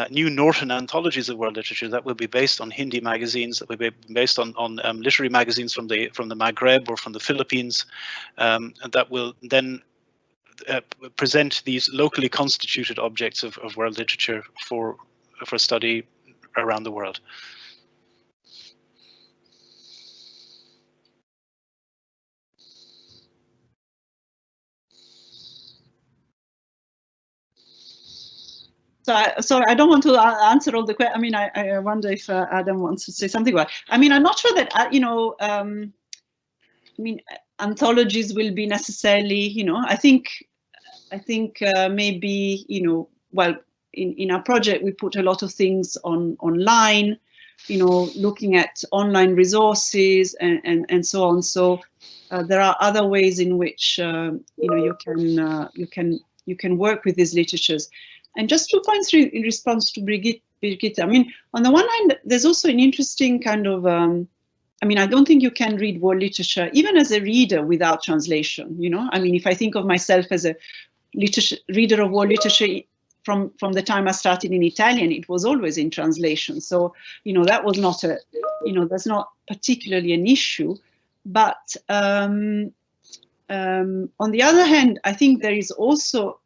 new Norton anthologies of world literature that will be based on Hindi magazines, that will be based on literary magazines from the Maghreb or from the Philippines, and that will then present these locally constituted objects of world literature for study around the world? So I don't want to answer all the questions. I mean, I wonder if Adam wants to say something about it. I mean, I'm not sure that, I mean, anthologies will be necessarily, you know, I think maybe, you know, well, in our project we put a lot of things online, you know, looking at online resources and so on. So there are other ways in which you know, you can work with these literatures. And just 2 points in response to Brigitte. I mean, on the one hand, there's also an interesting kind of I mean, I don't think you can read world literature even as a reader without translation. You know, I mean, if I think of myself as a reader of world literature from the time I started in Italian, it was always in translation. So, you know, that was not a, you know, that's not particularly an issue. But on the other hand, I think there is also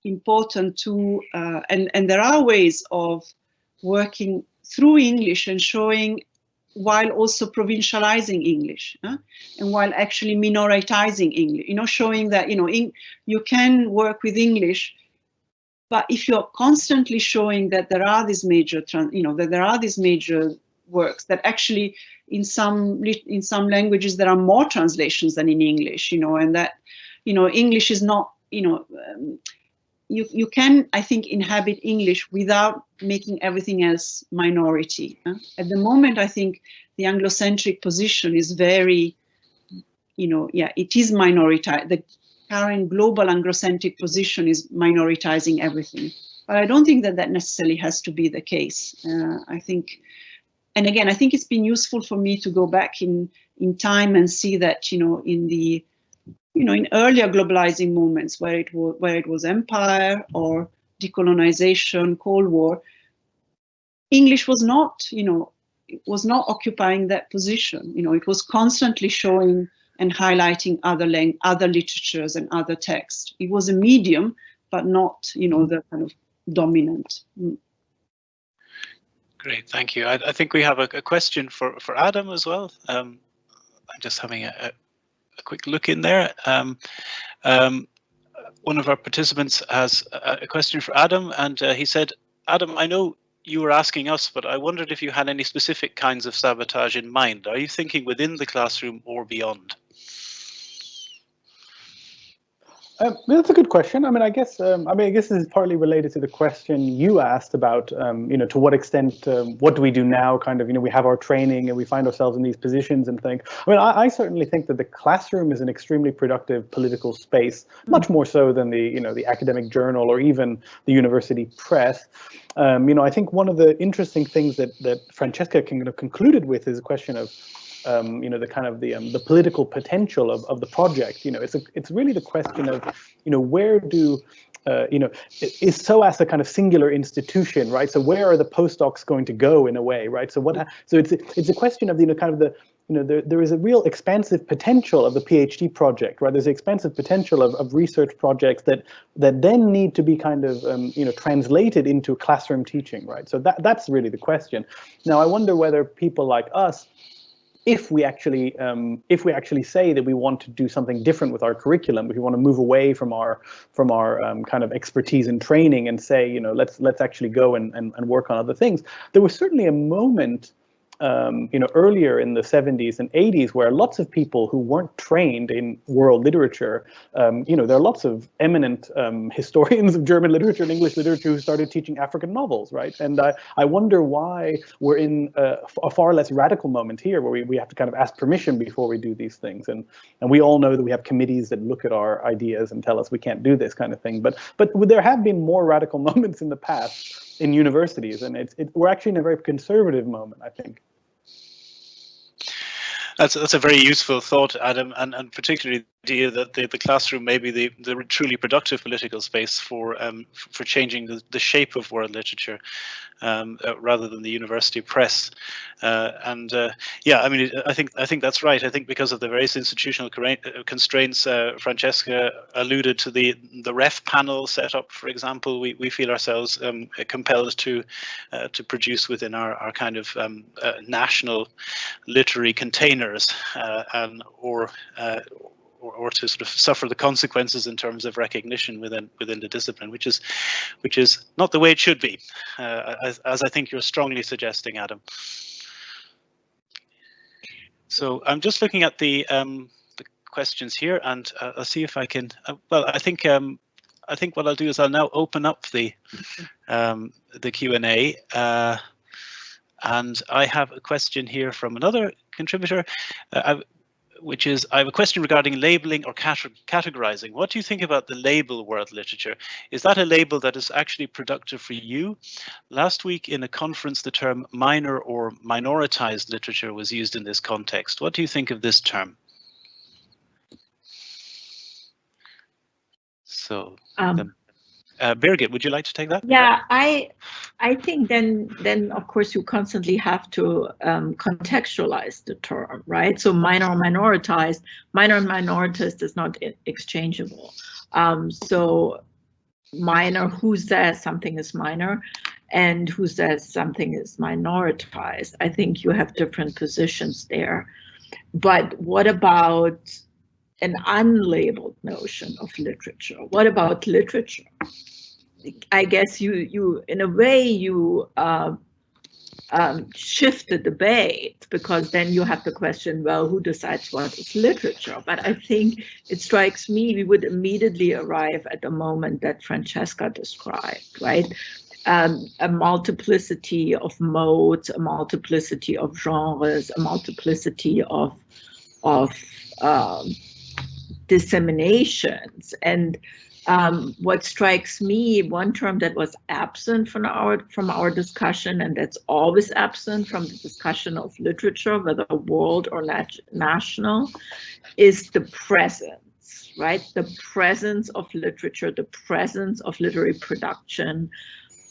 important to, and there are ways of working through English and showing, while also provincializing English, and while actually minoritizing English, you know, showing that, you know, you can work with English, but if you're constantly showing that there are these major, you know, that there are these major works that actually in some languages there are more translations than in English, you know, and that, you know, English is not, you know, you can, I think, inhabit English without making everything else minority. At the moment, I think the Anglocentric position is very, you know, yeah, it is minoritized. The current global Anglocentric position is minoritizing everything. But I don't think that that necessarily has to be the case. I think, and again, I think it's been useful for me to go back in time and see that, you know, in the, you know, in earlier globalizing moments where it was empire or decolonization, Cold War, English was not, you know, it was not occupying that position. You know, it was constantly showing and highlighting other literatures and other texts. It was a medium, but not, you know, the kind of dominant. Great, thank you. I think we have a question for Adam as well. I'm just having a quick look in there. One of our participants has a question for Adam, and he said, Adam, I know you were asking us, but I wondered if you had any specific kinds of sabotage in mind. Are you thinking within the classroom or beyond? That's a good question. I mean, I guess this is partly related to the question you asked about, you know, to what extent, what do we do now? Kind of, you know, we have our training and we find ourselves in these positions and think. I mean, I certainly think that the classroom is an extremely productive political space, much more so than the, you know, the academic journal or even the university press. You know, I think one of the interesting things that Francesca kind of concluded with is a question of, you know, the kind of the political potential of the project. You know, it's really the question of, you know, where do you know, is SOAS a kind of singular institution, right? So where are the postdocs going to go in a way, right? So it's a question of, you know, kind of the, you know, there is a real expansive potential of the PhD project, right? There's an expansive potential of research projects that then need to be kind of, you know, translated into classroom teaching, right? So that's really the question. Now, I wonder whether people like us, if we actually say that we want to do something different with our curriculum, if we want to move away from our kind of expertise in training and say, you know, let's actually go and work on other things. There was certainly a moment, you know, earlier in the 70s and 80s where lots of people who weren't trained in world literature, you know, there are lots of eminent historians of German literature and English literature who started teaching African novels, right? And I wonder why we're in a far less radical moment here where we have to kind of ask permission before we do these things. And we all know that we have committees that look at our ideas and tell us we can't do this kind of thing. But there have been more radical moments in the past in universities, and we're actually in a very conservative moment, I think. That's a very useful thought, Adam, and particularly the idea that the classroom may be the truly productive political space for changing the shape of world literature, rather than the university press. Yeah, I mean, I think that's right. I think because of the various institutional constraints, Francesca alluded to the ref panel setup, for example. We feel ourselves compelled to produce within our kind of national literary containers, or to sort of suffer the consequences in terms of recognition within the discipline, which is not the way it should be, as I think you're strongly suggesting, Adam. So I'm just looking at the questions here, and I'll see if I can. Well, I think what I'll do is I'll now open up the Q&A, and I have a question here from another contributor, which is, I have a question regarding labeling or categorizing. What do you think about the label world literature? Is that a label that is actually productive for you? Last week in a conference, the term minor or minoritized literature was used in this context. What do you think of this term? So, Birgit, would you like to take that? Yeah, I think then of course you constantly have to contextualize the term, right? So minor or minoritized, minor and minoritized is not exchangeable. So minor, who says something is minor and who says something is minoritized? I think you have different positions there. But what about an unlabeled notion of literature? What about literature? I guess you in a way you shift the debate, because then you have the question, well, who decides what is literature? But I think it strikes me we would immediately arrive at the moment that Francesca described, right? A multiplicity of modes, a multiplicity of genres, a multiplicity of disseminations. And what strikes me, one term that was absent from our discussion, and that's always absent from the discussion of literature, whether world or national, is the presence, right? The presence of literature, the presence of literary production,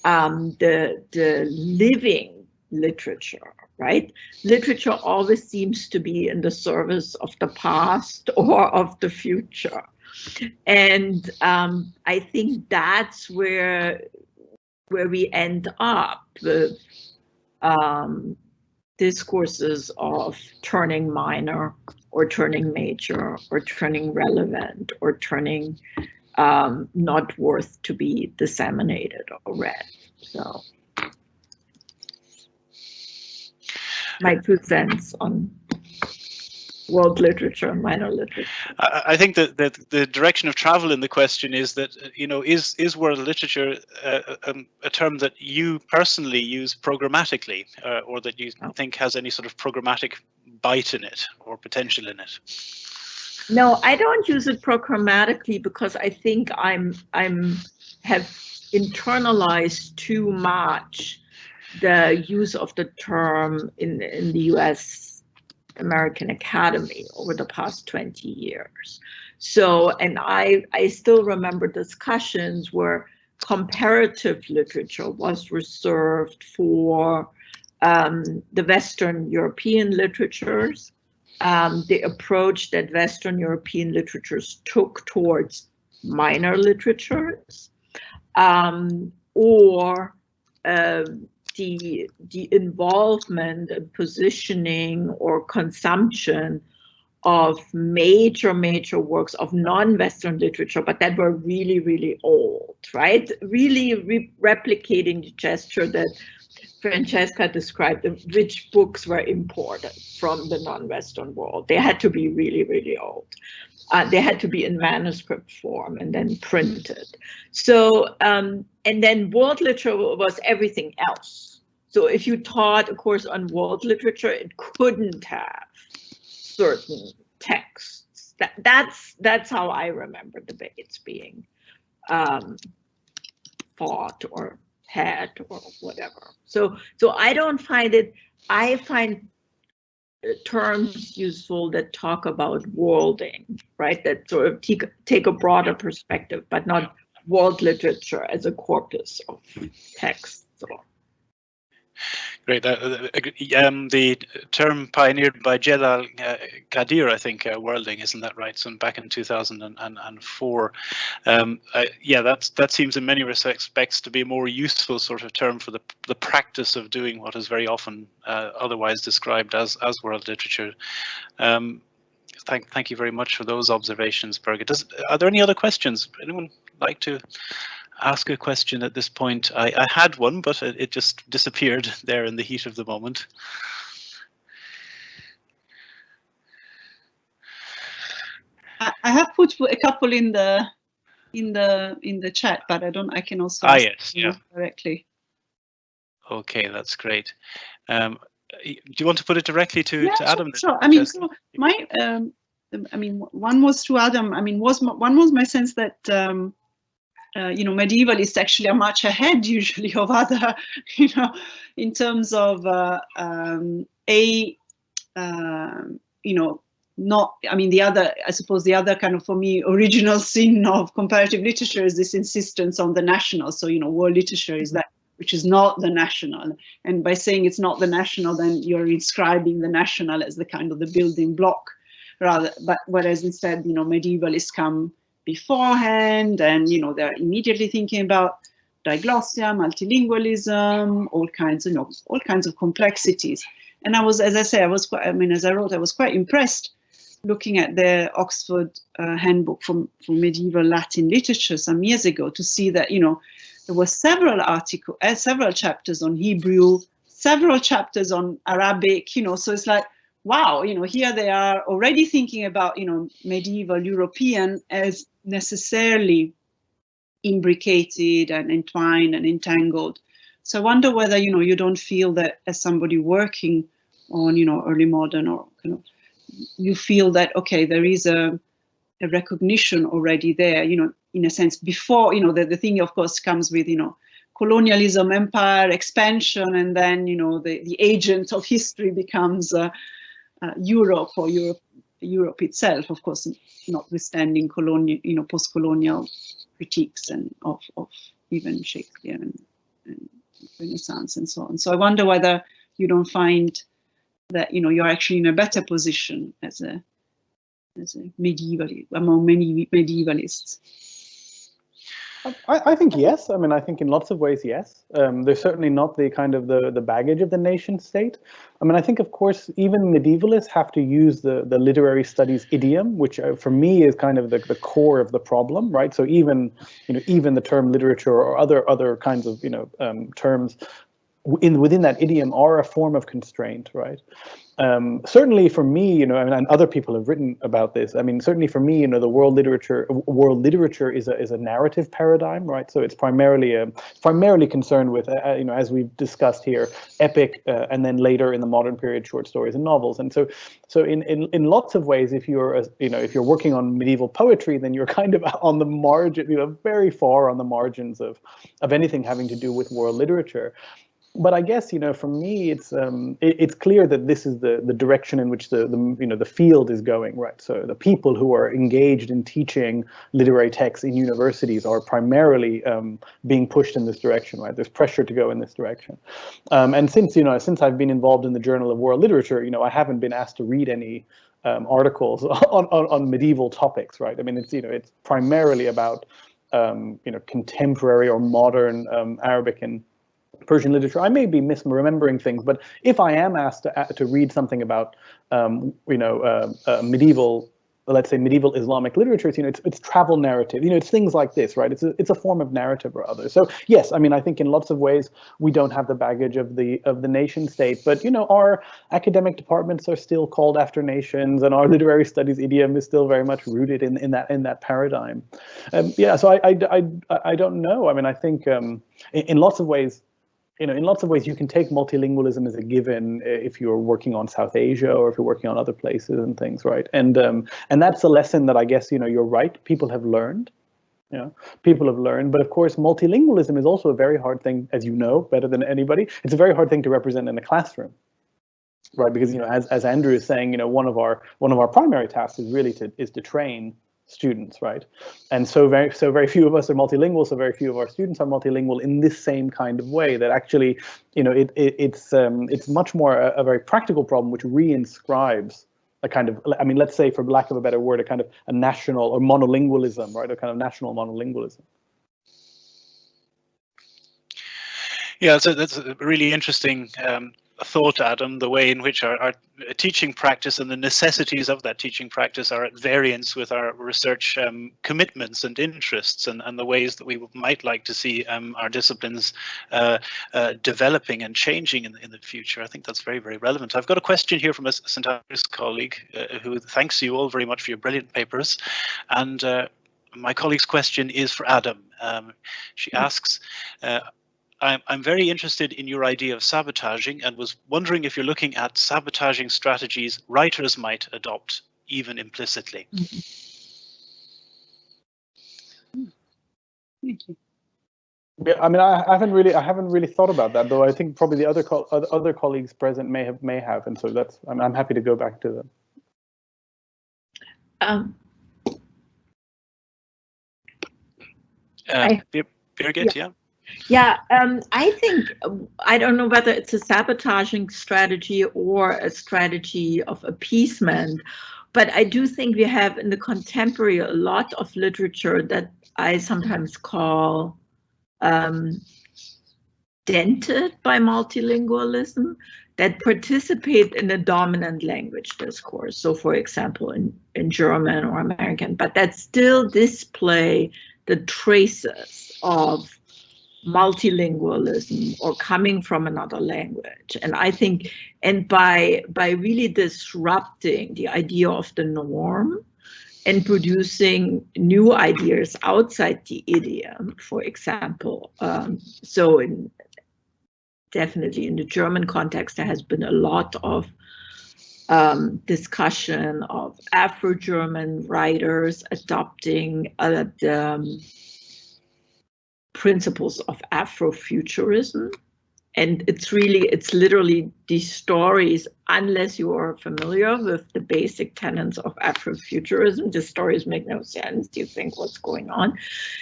the living literature, right? Literature always seems to be in the service of the past or of the future. And I think that's where we end up with discourses of turning minor or turning major or turning relevant or turning not worth to be disseminated or read. So my 2 cents on world literature and minor literature. I think that the direction of travel in the question is that, you know, is world literature a term that you personally use programmatically, or that you think has any sort of programmatic bite in it or potential in it? No, I don't use it programmatically because I think have internalized too much the use of the term in the US American Academy over the past 20 years. So, and I still remember discussions where comparative literature was reserved for the Western European literatures, the approach that Western European literatures took towards minor literatures, or the involvement and positioning or consumption of major works of non-Western literature, but that were really, really old, right? Really replicating the gesture that Francesca described, which books were imported from the non-Western world. They had to be really, really old. They had to be in manuscript form and then printed. So, and then world literature was everything else. So if you taught a course on world literature, it couldn't have certain texts. That's how I remember debates being fought or had or whatever. So I don't find it, I find terms useful that talk about worlding, right? That sort of take a broader perspective, but not world literature as a corpus of texts. Great. The term pioneered by Jelal Qadir, I think, worlding, isn't that right? So back in 2004. Yeah, that seems in many respects to be a more useful sort of term for the practice of doing what is very often otherwise described as world literature. Thank you very much for those observations, Birgit. Are there any other questions? Anyone like to ask a question at this point? I had one, but it just disappeared there in the heat of the moment. I have put a couple in the chat, but I can also Ah, ask yes, yeah. directly. Okay, that's great. Do you want to put it directly to Adam? Sure. I mean, so my, one was to Adam. I mean, one was my sense that medievalists actually are much ahead usually of other, in terms of not, I mean, I suppose the other kind of, for me, original sin of comparative literature is this insistence on the national. So, world literature is that which is not the national. And by saying it's not the national, then you're inscribing the national as the kind of the building block, whereas instead, medievalists come beforehand, and they're immediately thinking about diglossia, multilingualism, all kinds of complexities. And I was, as I say, as I wrote, I was quite impressed looking at the Oxford Handbook for Medieval Latin Literature some years ago to see that, there were several chapters on Hebrew, several chapters on Arabic, so it's like, wow, here they are already thinking about, medieval European as necessarily imbricated and entwined and entangled. So I wonder whether, you don't feel that as somebody working on, early modern, or you feel that, okay, there is a recognition already there, in a sense, before, the thing, of course, comes with, colonialism, empire, expansion, and then, the agent of history becomes Europe, or Europe itself, of course, notwithstanding colonial, post-colonial critiques and of even Shakespeare and Renaissance and so on. So I wonder whether you don't find that you're actually in a better position as a medievalist, among many medievalists. I think yes. I mean, I think in lots of ways, yes. There's certainly not the kind of the baggage of the nation state. I mean, I think, of course, even medievalists have to use the literary studies idiom, which for me is kind of the core of the problem, right? So even the term literature or other kinds of terms within that idiom are a form of constraint, right? Certainly for me, and other people have written about this. I mean, certainly for me, the world literature is a narrative paradigm, right? So it's primarily concerned with, as we've discussed here, epic, and then later in the modern period, short stories and novels. And so in lots of ways, if you're working on medieval poetry, then you're kind of on the margin, very far on the margins of anything having to do with world literature. But I guess, for me, it's clear that this is the direction in which the field is going, right? So the people who are engaged in teaching literary texts in universities are primarily being pushed in this direction, right? There's pressure to go in this direction. And since I've been involved in the Journal of World Literature, I haven't been asked to read any articles on medieval topics, right? I mean, it's primarily about contemporary or modern Arabic and Persian literature. I may be misremembering things, but if I am asked to read something about medieval, let's say medieval Islamic literature, it's travel narrative, it's things like this, right? It's a form of narrative or other. So yes, I mean, I think in lots of ways we don't have the baggage of the nation state, but our academic departments are still called after nations, and our literary studies idiom is still very much rooted in that paradigm. Yeah, so I don't know. I mean, I think in lots of ways, you can take multilingualism as a given if you're working on South Asia or if you're working on other places and things, right? And that's a lesson that I guess, you're right, people have learned. But of course, multilingualism is also a very hard thing, as you know better than anybody. It's a very hard thing to represent in a classroom, right? Because as Andrew is saying, one of our primary tasks is really to train students, right? And so very few of us are multilingual, so very few of our students are multilingual in this same kind of way, that actually, it's much more a very practical problem, which reinscribes a kind of, I mean, let's say, for lack of a better word, a kind of a national or monolingualism, right? A kind of national monolingualism. Yeah, so that's a really interesting thought, Adam, the way in which our teaching practice and the necessities of that teaching practice are at variance with our research commitments and interests, and the ways that we might like to see our disciplines developing and changing in the future. I think that's very, very relevant. I've got a question here from a St Andrews colleague who thanks you all very much for your brilliant papers. And my colleague's question is for Adam. She asks, I'm very interested in your idea of sabotaging and was wondering if you're looking at sabotaging strategies writers might adopt, even implicitly. Thank you. Yeah, I mean, I haven't really thought about that, though. I think probably the other colleagues present may have, and so that's I'm happy to go back to them. Birgit, yeah. Yeah, I think, I don't know whether it's a sabotaging strategy or a strategy of appeasement, but I do think we have in the contemporary a lot of literature that I sometimes call dented by multilingualism, that participate in the dominant language discourse. So for example, in German or American, but that still display the traces of multilingualism or coming from another language. And I think, and by really disrupting the idea of the norm and producing new ideas outside the idiom, for example, so definitely in the German context, there has been a lot of discussion of Afro-German writers adopting the principles of Afrofuturism. And it's literally these stories, unless you are familiar with the basic tenets of Afrofuturism, the stories make no sense. Do you think what's going on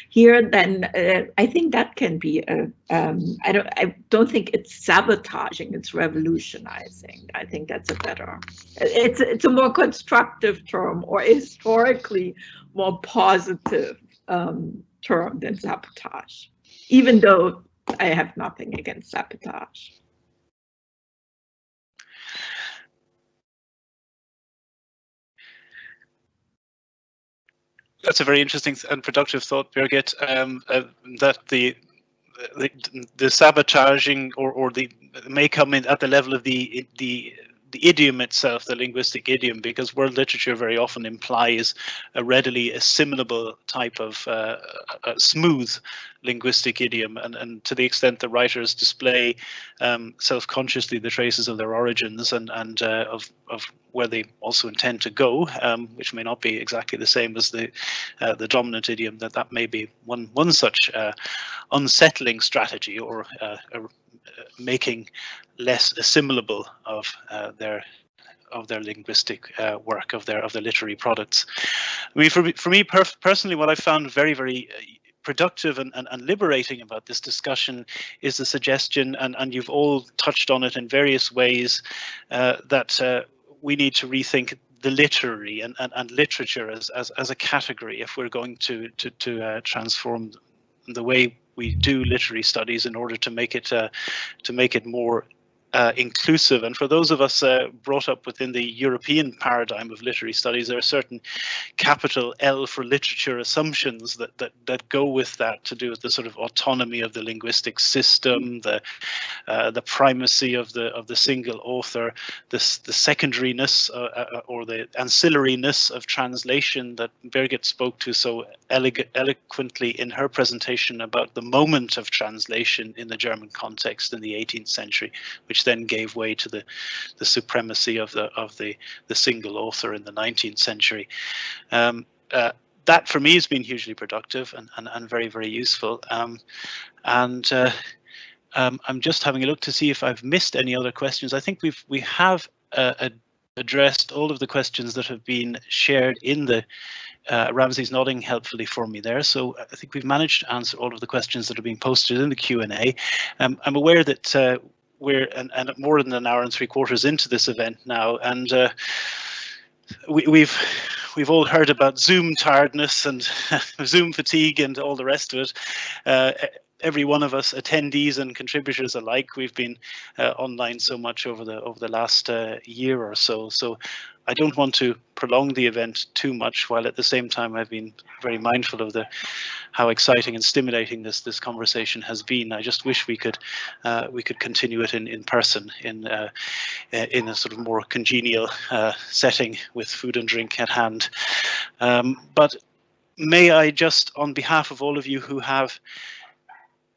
here? Then I think that can be I don't think it's sabotaging, it's revolutionizing. I think that's a better, it's a more constructive term, or historically more positive term than sabotage, even though I have nothing against sabotage. That's a very interesting and productive thought, Birgit, that the sabotaging or the may come in at the level of the idiom itself, the linguistic idiom, because world literature very often implies a readily assimilable type of smooth linguistic idiom, and to the extent the writers display self-consciously the traces of their origins and of where they also intend to go, which may not be exactly the same as the dominant idiom, that may be one such unsettling strategy, or making less assimilable of their linguistic work, of their literary products. I mean, for me personally, what I found very, very productive and liberating about this discussion is the suggestion, and you've all touched on it in various ways, that we need to rethink the literary and literature as a category if we're going to transform the way we do literary studies in order to make it more inclusive. And for those of us brought up within the European paradigm of literary studies, there are certain capital L for literature assumptions that go with that, to do with the sort of autonomy of the linguistic system, the primacy of the single author, the secondariness or the ancillariness of translation that Birgit spoke to so eloquently in her presentation about the moment of translation in the German context in the 18th century, which then gave way to the supremacy of the single author in the 19th century. That for me has been hugely productive and very, very useful. I'm just having a look to see if I've missed any other questions. I think we have addressed all of the questions that have been shared in the Ramsey's nodding helpfully for me there. So I think we've managed to answer all of the questions that are being posted in the Q&A. I'm aware that we're more than an hour and 3/4 into this event now, and we've all heard about Zoom tiredness and Zoom fatigue and all the rest of it. every one of us, attendees and contributors alike, we've been online so much over the last year or so. So I don't want to prolong the event too much, while at the same time I've been very mindful of how exciting and stimulating this conversation has been. I just wish we could continue it in person, in a sort of more congenial setting with food and drink at hand. But may I just, on behalf of all of you who have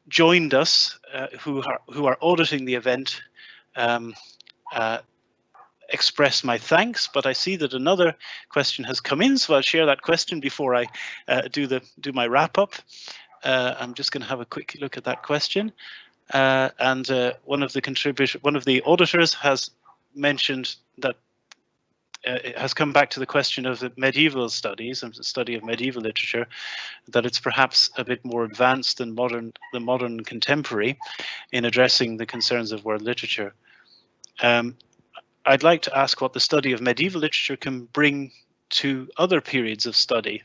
joined us, who are auditing the event, express my thanks. But I see that another question has come in, so I'll share that question before I do my wrap up. I'm just going to have a quick look at that question, and one of the auditors has mentioned that it has come back to the question of the medieval studies and the study of medieval literature, that it's perhaps a bit more advanced than the modern contemporary in addressing the concerns of world literature. I'd like to ask what the study of medieval literature can bring to other periods of study.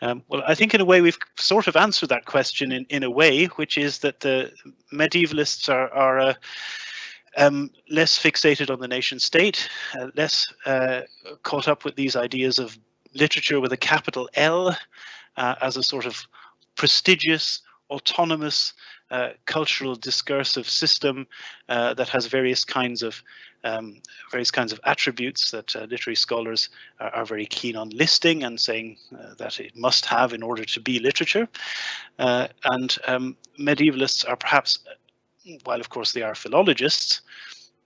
Well, I think in a way we've sort of answered that question in a way, which is that the medievalists are less fixated on the nation state, less caught up with these ideas of literature with a capital L as a sort of prestigious, autonomous, cultural discursive system that has various kinds of attributes that literary scholars are very keen on listing and saying that it must have in order to be literature. And medievalists are perhaps, while of course they are philologists,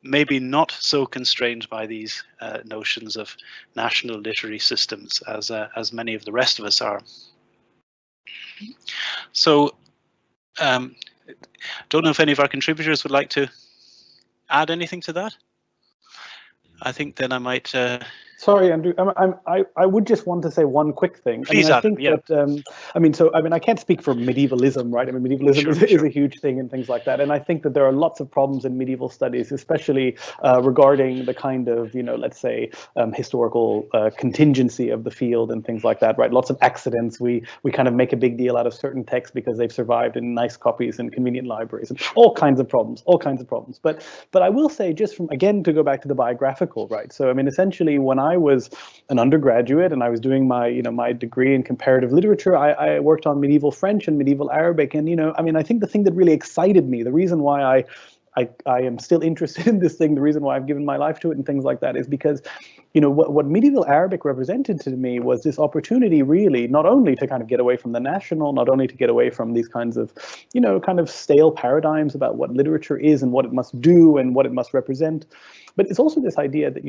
maybe not so constrained by these notions of national literary systems as many of the rest of us are. So don't know if any of our contributors would like to add anything to that. I think then I might. Sorry, Andrew. I would just want to say one quick thing. Please, I Adam, think that I can't speak for medievalism, right? I mean, medievalism is a huge thing and things like that. And I think that there are lots of problems in medieval studies, especially regarding the kind of, let's say, historical contingency of the field and things like that, right? Lots of accidents. We kind of make a big deal out of certain texts because they've survived in nice copies and convenient libraries, and all kinds of problems. But I will say, just again to go back to the biographical, right? So I mean, essentially, when I was an undergraduate and I was doing my my degree in comparative literature, I worked on medieval French and medieval Arabic, and I think the thing that really excited me, the reason why I am still interested in this thing, the reason why I've given my life to it and things like that, is because what medieval Arabic represented to me was this opportunity, really, not only to kind of get away from the national, not only to get away from these kinds of kind of stale paradigms about what literature is and what it must do and what it must represent, but it's also this idea that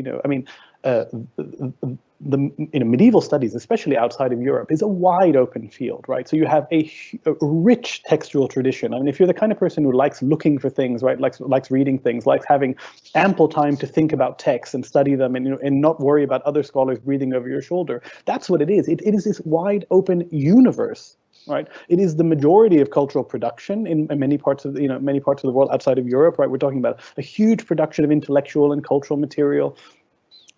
the medieval studies, especially outside of Europe, is a wide open field, right? So you have a rich textual tradition. I mean, if you're the kind of person who likes looking for things, right, likes reading things, likes having ample time to think about texts and study them, and not worry about other scholars breathing over your shoulder, that's what it is. It is this wide open universe. Right, it is the majority of cultural production in many parts of the world outside of Europe. Right, we're talking about a huge production of intellectual and cultural material.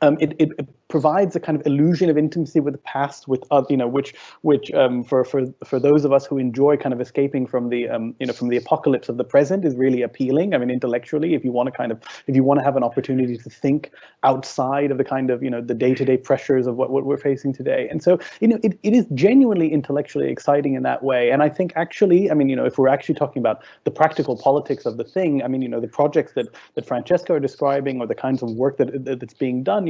It provides a kind of illusion of intimacy with the past, with which for those of us who enjoy kind of escaping from the from the apocalypse of the present, is really appealing. I mean, intellectually, if you want to have an opportunity to think outside of the kind of the day-to-day pressures of what we're facing today, and so it is genuinely intellectually exciting in that way. And I think actually, if we're actually talking about the practical politics of the thing, the projects that Francesca are describing, or the kinds of work that's being done,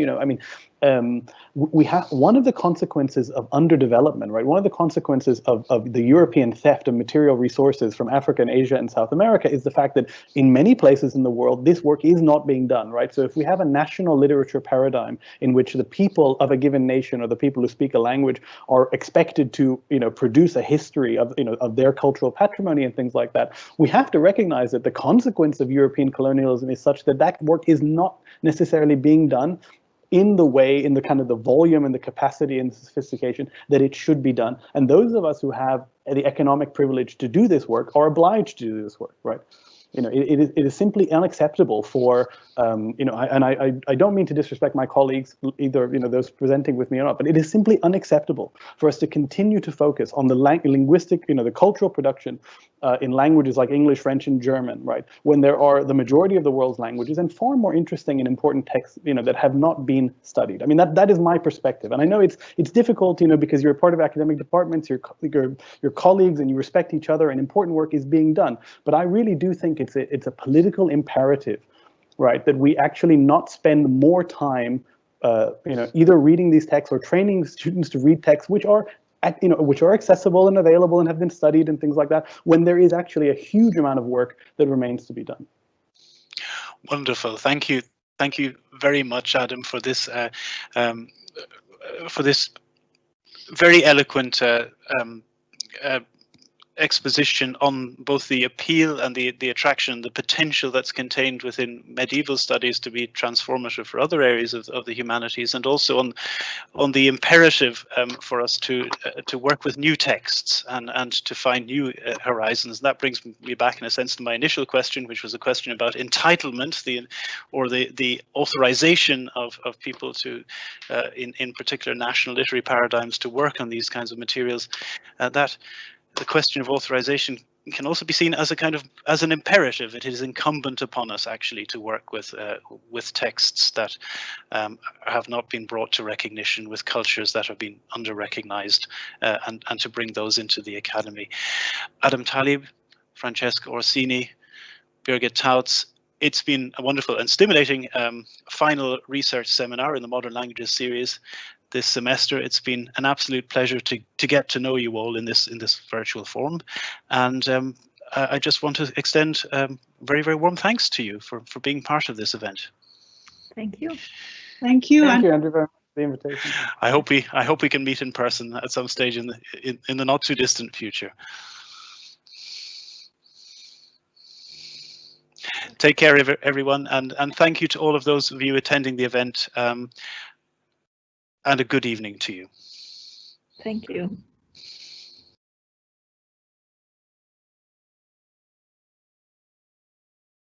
we have one of the consequences of underdevelopment, right? One of the consequences of the European theft of material resources from Africa and Asia and South America is the fact that in many places in the world, this work is not being done, right? So if we have a national literature paradigm in which the people of a given nation, or the people who speak a language, are expected to, produce a history of, of their cultural patrimony and things like that, we have to recognize that the consequence of European colonialism is such that that work is not necessarily being done in the kind of the volume and the capacity and the sophistication that it should be done. And those of us who have the economic privilege to do this work are obliged to do this work, right? it is simply unacceptable for, I don't mean to disrespect my colleagues, either, those presenting with me or not, but it is simply unacceptable for us to continue to focus on the linguistic, the cultural production in languages like English, French, and German, right? When there are the majority of the world's languages and far more interesting and important texts, that have not been studied. I mean, that is my perspective, and I know it's difficult, because you're a part of academic departments, your colleagues, and you respect each other, and important work is being done. But I really do think it's a political imperative, right, that we actually not spend more time, either reading these texts or training students to read texts which are accessible and available and have been studied and things like that, when there is actually a huge amount of work that remains to be done. Wonderful. Thank you. Thank you very much, Adam, for this very eloquent exposition on both the appeal and the attraction, the potential that's contained within medieval studies to be transformative for other areas of the humanities, and also on the imperative for us to work with new texts and to find new horizons. That brings me back, in a sense, to my initial question, which was a question about entitlement, the authorization of people to, in particular national literary paradigms, to work on these kinds of materials. That the question of authorization can also be seen as as an imperative. It is incumbent upon us actually to work with texts that have not been brought to recognition, with cultures that have been under-recognized, and to bring those into the academy. Adam Talib, Francesca Orsini, Birgit Tautz, it's been a wonderful and stimulating final research seminar in the Modern Languages series this semester. It's been an absolute pleasure to get to know you all in this virtual form, and I just want to extend very, very warm thanks to you for being part of this event. Thank you. Thank you. Thank you, Andrew, very much for the invitation. I hope we can meet in person at some stage in the not too distant future. Take care, everyone, and thank you to all of those of you attending the event. And a good evening to you. Thank you.